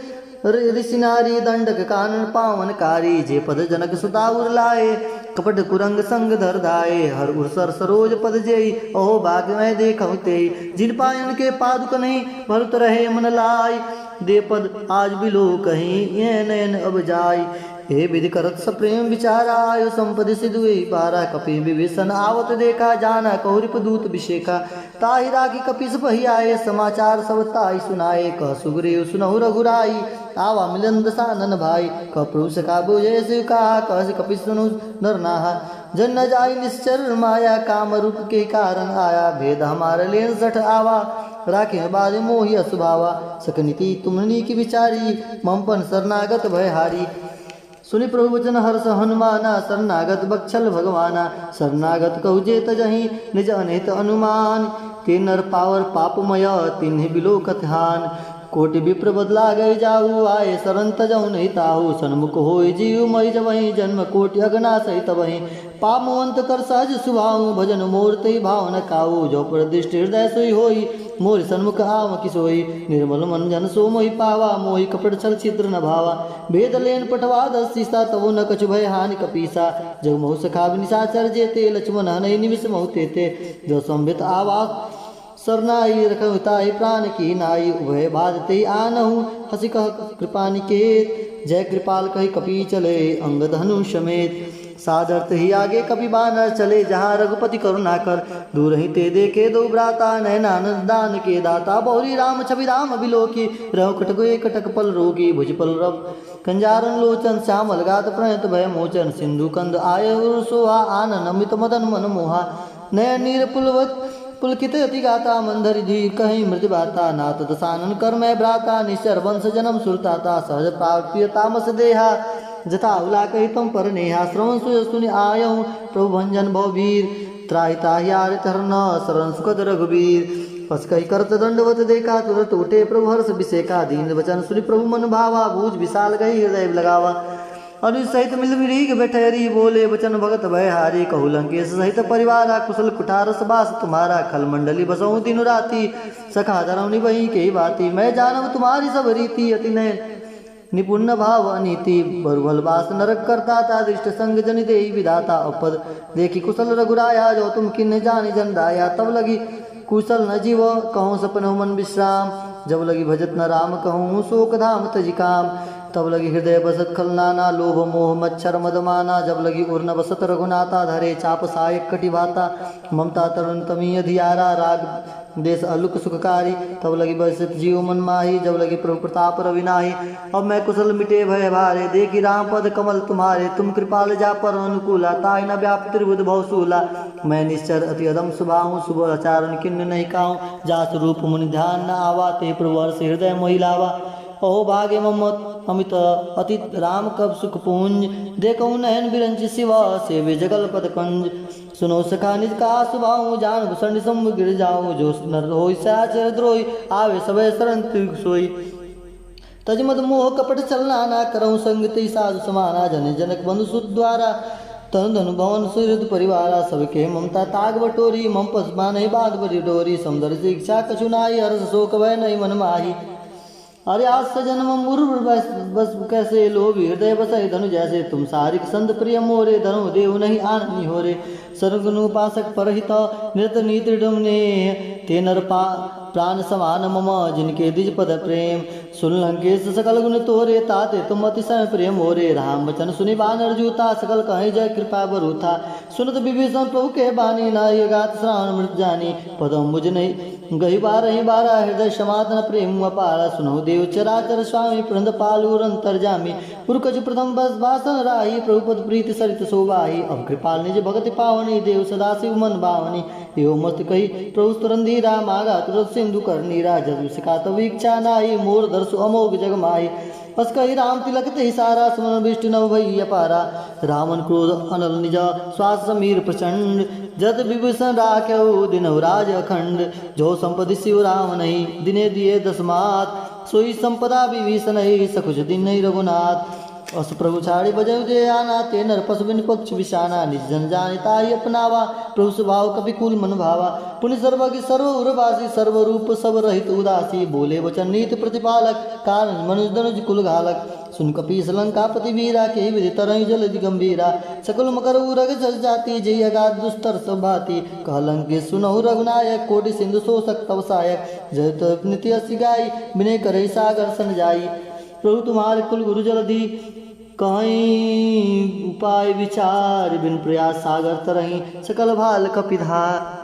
ऋषि नारी, दंडक कानन पावनकारी। जे पद जनक सुता उर लाए, कपट कुरंग संग धर धाये। हर उर्सर सरोज पद जेई, ओहो भाग्य मैं देखहु तेई। जिन पायन के पादुक नहीं, भरत रहे मन लाई। दे पद आज बिलो कहीं, ये नयन अब जाय। हे विधि करत सप्रेम विचारा, आयु संपदि सिधुए पारा। कपि विभीषण आवत देखा, जाना कहुरिप दूत विषेका। ताहि राखी कपिस पहि आए, समाचार सब ताहि सुनाए। कह सुग्रीव सुनहु रघुराई, आवा मिलन दसानन भाई। कह प्रभु सखा बुझे शिव कहा, कह कपिस सुनु नर नाहा। जन न जाय निश्चर माया, काम रूप के कारण आया। भेद हमारे लेन सठ आवा, राखे बाद मोहि असुभावा। सकनिति तुमनी की विचारी, ममपन शरणागत भयहारी। सुनि प्रभु वचन हर्ष हनुमाना, शरणागत बक्षल भगवाना। शरणागत कहु जे तजहि, निज अनहित अनुमान। ते नर पावर पापमय, तिन्हि बिलोकत हान। कोटि विप्र बदला गए जाऊ, आए शरण तजहु नहीं ताहू। सन्मुख होय जीव मरि जबहि, जन्म कोटि अगना सहित बहि। पापवंत कर सहज सुभाऊ, भजन मोर तै भाव न काऊ। जो प्रदिष्ट हृदय सोई होई, मोर सन्मुख आव किसोई। निर्मल मन जन सो मोहि पावा, मोहि कपट छल छिद्र न भावा। भेद लेन पटवा दस सीसा, तबो न कछु भय हानि कपीसा। जग महु सखा निशाचर जेते, लक्ष्मण हनहि निमिष महु तेते। जो संबित आवास सरनाई, रखहु ताहि प्राण की नाई। उभय बाधते आनहु, हसी कह कृपा निकेत। जय कृपाल कही कपि चले, अंगद धनुष समेत। सादर्थ ही आगे कपि बानर चले, जहाँ रघुपति करुणा कर। दूर ही ते देखे दो भ्राता, नयनानंद दान के दाता। बहुरी राम छवि राम बिलोकी, रहो कटकोए कटक पल रोगी। भुज पल रव कंजारन लोचन, श्यामल गात प्रणत भय मोचन। सिंधु कंद आय सोहा, आनन अमित मदन मन मोहा। नयन नीर पुलवत पुलकित अति गाता, मंदर धीर कहीं मृत बाता। नाथ दसानन कर मैं भ्राता, निश्चर वंश जन्म सुरताता। सहज प्राप्य तामस देहा, जथा उला कही तुम पर नेहा। श्रवण सुनि आयहु, प्रभु भंजन भववीर। त्राहि ताहि आरित हरन, शरण सुखद रघुवीर। पस कही करत दंडवत देखा, तुरत उठे प्रभु हर्ष विषेका। दीन वचन सुनि प्रभु मन भावा, बूझ विशाल गई हृदय लगावा। अनुज सहित मिल मिरीग बैठेरी, बोले वचन भगत भयहारी। कहु लंकेश सहित परिवारा, कुशल कुठारस बास तुम्हारा। खल मंडली बसऊँ दिन राति, सखा धरऊ निबहि के बाती। मैं जानब तुम्हारी सब रीति, अति नयन निपुण भाव अनीति। बरुभल बास नरक करता था, दृष्ट संग जनि देहि विधाता। अपद देखी कुशल रघुराया, जो तुम किन्ने जानी जन दाया। तब लगी कुशल न जीव, कहूँ सपन मन विश्राम। जब लगी भजत न राम, कहूँ शोक धाम तजि काम। तब लगी हृदय बसत खल नाना, लोभ मोह मच्छर मदमाना। जब लगी उर न बसत रघुनाथा, धरे चाप सायक कटि भाता। ममता तरुण तमी अधियारा, राग देश अलुक सुखकारी, तब लगी बरसित जीव मन माही, जब लगी प्रभु प्रताप रविनाही। अब मैं कुशल मिटे भय भारे, देखी राम पद कमल तुम्हारे, तुम कृपाल जा पर अनुकूला, ताई न व्याप त्रिभुज भवसूला। मैं निश्चर अति अदम सुभाऊँ, शुभ आचारण किन्न नहीं काहूँ, जास रूप मुनि ध्यान न आवा, ते प्रभु हर्ष हृदय मोहि लावा। अहो भाग्य मम्मत अमित अतीत राम कब सुख पुंज, देखो नयन बिरंच शिवा, सेवे जगल पद कंज। सुनो सखा निज का सुभाऊँ, जान भूषण सम गिर जाऊँ, जो नर होई साचर द्रोही, आवे सबे शरण तिग सोई। तजमद मोह कपट चलना, ना करऊँ संग तेई साधु समाना, जन जनक बंधु सुत द्वारा, तनु धनु भवन सुहृद परिवारा। सबके ममता ताग बटोरी, मम पस मानहि बाध बड़ी डोरी, समुदर से इच्छा कछु नाई, हर्ष शोक भय नहीं मन माही। अरे आज से जन्म मुर्र बस कैसे लोभ, हृदय बसै धनु जैसे, तुम सारिक संत प्रिय मोरे, धनु देव नहीं आननी हो रे। सर्वगुण उपासक परहित नृत नीति डुमने, ते नर प्राण समान मम, जिनके द्विज पद प्रेम। सुन लंकेश सकल गुण तोरे, ताते तुम अतिशय प्रेम मोरे। राम वचन सुनि बानर जूता, सकल कहीं जय कृपा बरूथा। सुनत विभीषण प्रभु के बानी, नाय गात श्रावण मृत जानी। पदम मुझ नहीं गही बारही बारा, हृदय समातन प्रेम अपारा। सुनो देव चराचर स्वामी, प्रंद पालूर अंतर्जामी। पुरकज प्रथम बस भाषण राही, प्रभु पद प्रीति सरित शोभाही। अब कृपाल निज भगति पावनी, देव सदा शिव मन भावनी। एवं मस्त कही प्रभु तुरंधीरा, मागा तुरंत सिंधु करनीरा। जदु सिखा तब इच्छा नाई, मोर दर्शु अमोघ जग माही। बस कही राम तिलक ते सारा, सुमन विष्णु नव भई अपारा। रावण क्रोध अनल निज, श्वास समीर प्रचंड। जद विभीषण राख्यऊ दिनहु राज अखंड। जो संपदि शिव राम नहीं, दिने दिए दसमात। सोई संपदा विभीषण ही, सकुच दिन नहीं रघुनाथ। अस प्रभु छाड़ी बजय जे आना, ते नर पशु बिन पक्ष विषाना। निज जन जाने ताहि अपनावा, प्रभु स्वभाव कपि कुल मन भावा। पुण्य सर्वज्ञ सर्व उर्वासी, सर्व रूप सब रहित उदासी। बोले वचन नीति प्रतिपालक, कारण मनुज धनुज कुल घालक। सुन कपीस लंका पति वीरा, के विधि तरहि जल गंभीरा। सकल मकर उरग जस जाति, जय अगाध दुस्तर सब भाति। कह लंकेश सुनहु रघुनायक, कोटि सिंधु शोषक तव सायक। जय तो नित्य असि गाई, विनय करहि सागर सन जाई। प्रभु तुम्हारे कुल गुरु जलधि, कहीं उपाय विचार। बिन प्रयास सागर तरही, सकल भाल कपिधार।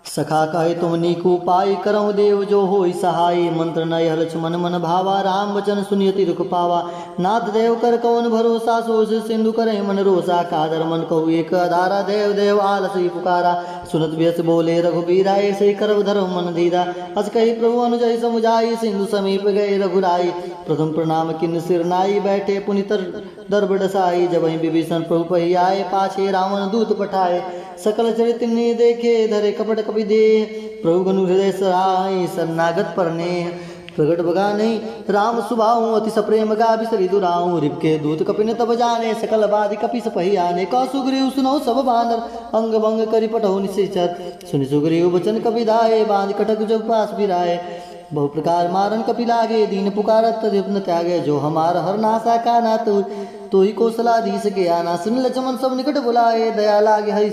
सखा कहे तुम नीकु उपाय, करऊँ देव जो होई सहाय। मंत्र नय लक्ष्मण मन भावा, राम वचन सुनियति दुख पावा। नाथ देव कर कौन भरोसा, सोच सिंधु करे मन रोसा। कादर मन कहु एक आधारा, देव देव आलस ही पुकारा। सुनत व्यस बोले रघुबीरा, ऐसे करव धर्म मन धीरा। अस कही प्रभु अनुजय समुझाई, सिंधु समीप गए रघुराई। प्रथम प्रणाम किन्न सिर नाई, बैठे पुनितर दर बड़साई। जब विभीषण प्रभु पही आए, पाछे रावण दूत पठाए। सकल चरित ने देखे, धरे कपट कपि दे। प्रभु गनु हृदय सराय, शरणागत परने। प्रगट बगाने राम सुभाऊँ, अति सप्रेम गा बिसरी दुराऊँ। रिपके दूत कपिन तब जाने, सकल बाधि कपि सपहि आने। कह सुग्रीव सुनौ सब बानर, अंग भंग करि पठौ निश्चर। सुनि सुग्रीव वचन कपि धाये, बांध कटक जग पास बिराए। बहु प्रकार मारन कपि लागे, दीन पुकारत तदिप न त्यागे। जो हमार हर नासा का ना, तो ही कौशलाधीश के आना। सुन लक्ष्मण सब निकट बुलाए, दया लागे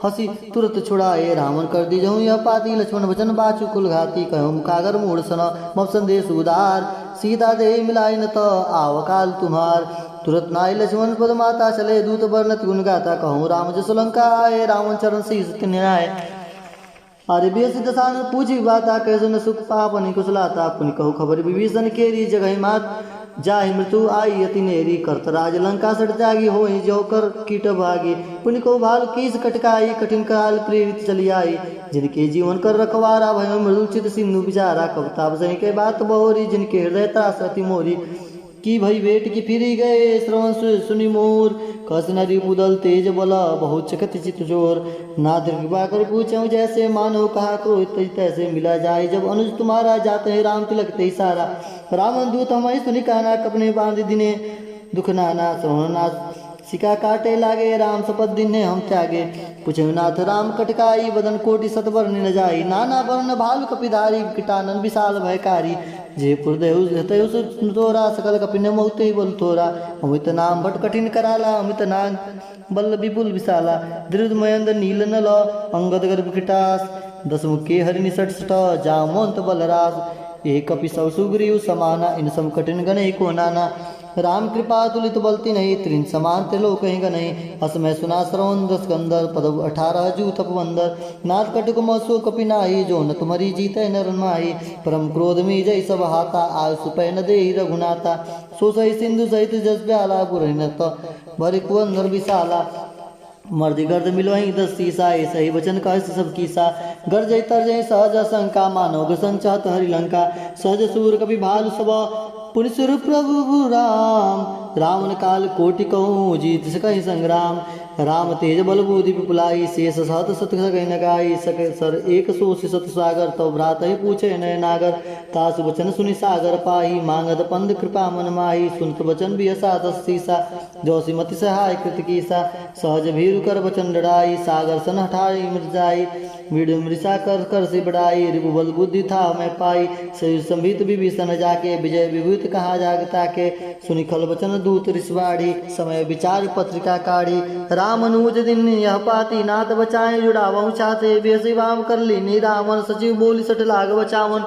हसी तुरत छुड़ाए। रावण कर दी जहूँ यह पाती, लक्ष्मण वचन बाचु कुल घाती। कहूँ मुखागर मूढ़ सन, मब संदेश उदार। सीता दे मिलाई न तो आव काल तुम्हार। तुरत नाई लक्ष्मण पद माता, चले दूत वर्णत गुण गाता। कहूँ राम जसु लंका आए, रावण चरण शीस न्याय। अरे बेस दसान पूछी बाता, कैसे न सुख पाप नहीं कुशलाता। पुनि कहू खबर विभीषण केरी, जगह मात जाहि मृत्यु आई अति नेरी। करतराज लंका सट जागी, होई जो कर कीट भागी। पुनि को भाल कीस कटकाई, कठिन काल प्रेरित चली आई। जिनके जीवन कर रखवारा, भय मृदुचित सिंधु बिचारा। कविता सही के बात बहोरी, जिनके हृदय त्रास अति मोरी। की भई बेट की फिरी गए, श्रवण सुनि मोर। कस नरी बुदल तेज बला, बहुत चकत चित जोर। नाथ कृपा कर पूछऊँ जैसे, मानो कहा क्रोध तैसे। मिला जाए जब अनुज तुम्हारा, जाते हैं राम तिलक ते सारा। रावण दूत हमें सुनि कहना, कपने बांध दिने दुख नाना। श्रवणनाथ सिका काटे लागे, राम शपथ दिने हम त्यागे। पूछे नाथ राम कटकाई, वदन कोटि सतवर्ण न जाई। नाना वर्ण भालु कपिधारी, कीटानन विशाल भयकारी। जे पुरदेहु तोरा, सकल कपिन मोते ही बल थोरा। अमित नाम भट कठिन कराला, अमित नाग बल विपुल विशाला। दृढ़ मयंद नील नल, अंगद गर्भ किटास। दस मुखे हरि निसट सट, जामोंत बलरास। एक कपि सब सुग्रीव समाना, इन सम कठिन गणे को नाना। राम कृपा तुलित बलती नहीं, त्रिन समान त्रिलोक नहीं। असमय सुना श्रवण स्कंदर, पदव 18 जू तपवंदर। नाथ कटुक मसो कपिनाई, जो न तुम्हारी जीते नर माई। परम क्रोध में जय सब हाथा, आय सुपै न दे रघुनाथा। सो सही सिंधु सहित जस प्याला, पुरहिनत भरि कुंदर विशाला। मर्दि गर्द मिलोहि 10 सीसा, सही वचन कह सब कीसा। गर्जय तरजय सहज शंका, मानव ग्रसन चाहत हरिलंका। सहज सूर कपि भालु सब, पुनि सुर प्रभु राम। रावण काल कोटि कहूँ, जीत सकहि संग्राम। राम तेज बल बुद्धि विपुलाई, शेष सहत सत सकहि न गाई। सक सर एक सोष सत सागर, तव भ्रात ही पूछे नय नागर। तासु वचन सुनि सागर पाही, मांगत पंद कृपा मन माही। सुनत वचन बियसा 10 सीसा, जोसि मति सहाय कृत कीसा। सहज भीरु कर वचन डराई, सागर सन हठाई मृत जाई। वीड़ मृषा कर कर से बढ़ाई, रिपु बल बुद्धि था मैं पाई। सयुज संभीत विभीषण जाके, विजय विभूत कहा जागता के। सुनि खल वचन दूत ऋषवाड़ी, समय विचार पत्रिका काढ़ी। राम अनुज दिन यह पाती, नाथ बचाए जुड़ावहु चाहते। बेसी वाम कर लीनी रावण, सचिव बोली सठ लाग बचावन।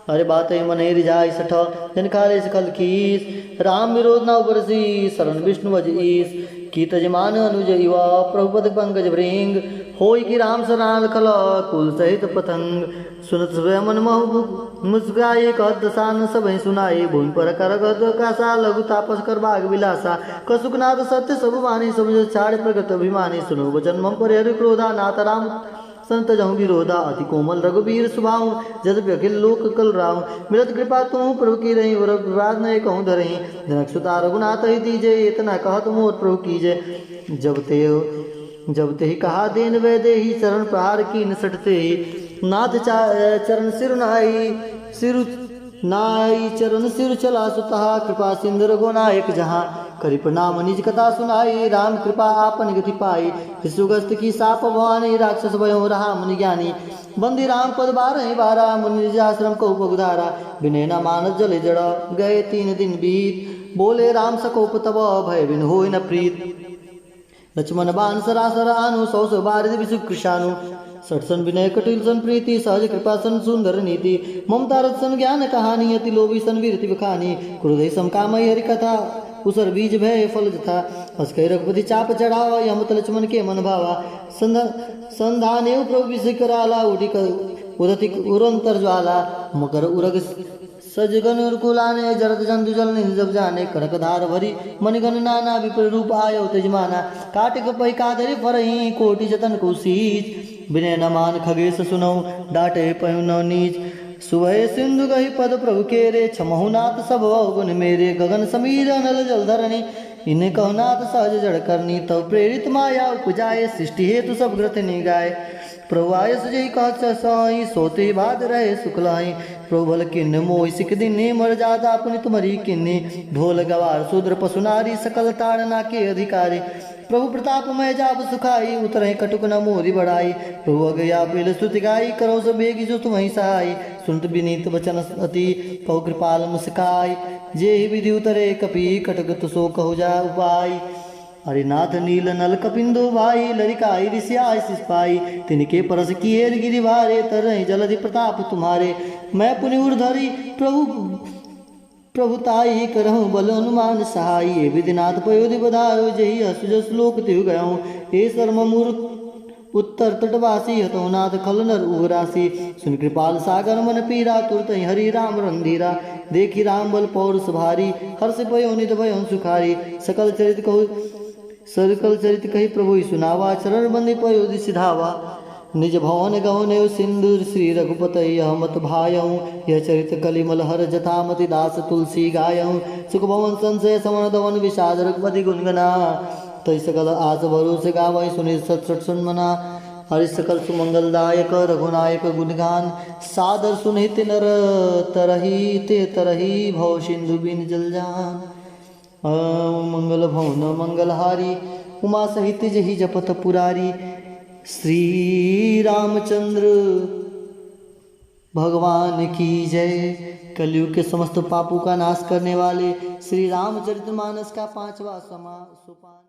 अरे बात मन रिझाई सठ, जनकारे सकल कीस। राम विरोध न बरसी, शरण विष्णु वज ईस। की तजमान अनुज युवा, प्रभुपद पंकज भृंग। होई की राम शरण खल, कुल सहित पतंग। सुनत स्वयं मन मुस्काए, कहत दसान सब सुनाए। भूमि पर कर कासा, लघु तापस कर बाग विलासा। कसुकनाथ सत्य सब वाणी, सब छाड़ प्रगट अभिमानी। सुनो वचन मम पर हरि क्रोधा, नाथ राम संत जहु विरोधा। अति कोमल रघुबीर सुभाऊ, जद अखिल लोक कल राहु। मिलत कृपा तुम प्रभु की रही, विवाद न कहूँ धरही। जनक सुता रघुनाथ ही दीजे, इतना कहत मोर प्रभु कीजे। जब ते ही कहा देन वै देहि, चरण प्रहार की नसटते ही। नाथ चरण सिर नाई चरण सिर चला सुतहा। कृपा सिंधु रघुनायक जहाँ, करि प्रणाम निज कथा सुनाई। राम कृपा आपन गति पाई, सुगस्त की साप भवानी। राक्षस भयो रहा मुनि ज्ञानी, बंदी राम पद 12 12। मुनि निज आश्रम को उपधारा, विनय न मानस जल जड़। गए 3 दिन बीत, बोले राम सकोप तब। भय बिन होय न प्रीत, लक्ष्मण बाण सरासर आनु। 100 बारिद विसुख कृशानु। सटसन विनय कटिल सन प्रीति, सहज कृपा सन सुंदर नीति। ममता रथ सन ज्ञान कहानी, अति लोभी सन वीरति बखानी। क्रोधै सम कामय हरि कथा, उसर बीज भय फल जथा। हसकै रघुपति चाप चढ़ावा, यमत लक्ष्मण के मन भावा। संधानेव प्रभु विषय कराला, उदति उरंतर ज्वाला। मकर उरग सजगन कुलाने, जरत जंतु जल जब जाने। कनक धार भरी मणिगण नाना, विपर रूप आयो तेजमाना। काटिक पैकाधरि फरही, कोटि जतन को सीज। विनय न मान खगेश सुनौ, डाटे पयु न नीच। सुबह सिंधु गही पद प्रभु केरे, छमहु नाथ सब गुण मेरे। गगन समीर अनल जल धरणी, इन्हें कहो नाथ सहज जड़ करनी। तब प्रेरित माया उपजाए, सृष्टि हेतु सब ग्रथ निगाए। प्रभु आय सुजई कह साई, सोते बाद रहे सुखलाई। प्रभु भल किन्न मोहि सिख दिने, मर जादा अपनी तुम्हारी किन्नी। ढोल गवार शूद्र पशु नारी, सकल ताड़ना के अधिकारी। प्रभु प्रताप मय जाप सुखाई, उतरहि कटुक न मोरी बढ़ाई। प्रभु अगया बिल स्तुति गाई, करो सब बेगी जो तुम्हें सहाय। सुनत विनीत वचन अति, कहो कृपाल मुस्काई। जे ही विधि उतरे कपि, कटक तुसो कहो जा उपाय। हरिनाथ नील नल कपिंदो भाई, लरिकाई ऋषियाय शिष पाई। तिनके परस किए गिरि भारे, तरहि जलधि प्रताप तुम्हारे। मैं पुनि उर्धरि प्रभुताई, करहु बल हनुमान सहाय। ये विधिनाथ पयोधि बधायो, जही हसु जस लोक तिहु गयऊँ। हे शर्म मूर्ख उत्तर तटवासी, हतौ नाथ खल नर उगरासी। सुन कृपाल सागर मन पीरा, तुरत हरि राम रंधीरा। देखी राम बल पौरुष भारी, हर्ष भयो नित भयो सुखारी। सकल चरित कही प्रभु सुनावा, चरण बंदी पयोधि सिधावा। निज भवन गहने सिंदूर, श्री रघुपत मत भायऊँ। यह चरित कलिमल हर जथामति, दास तुलसी गायऊँ। सुख भवन संशय समन दवन, विषाद रघुपति गुनगना। तय सकल आस भरोसे गावै, सुनि सत सुनमना। हरि सकल सुमंगलदायक, रघुनायक गुणगान। सादर सुनित नर तरही, ते तरही भव सिंधु बिन जल जान। मंगल भवन मंगलहारी, उमा सहित जहि जपत पुरारी। श्री रामचंद्र भगवान की जय। कलयुग के समस्त पापों का नाश करने वाले श्री रामचरितमानस का 5वां सोपान।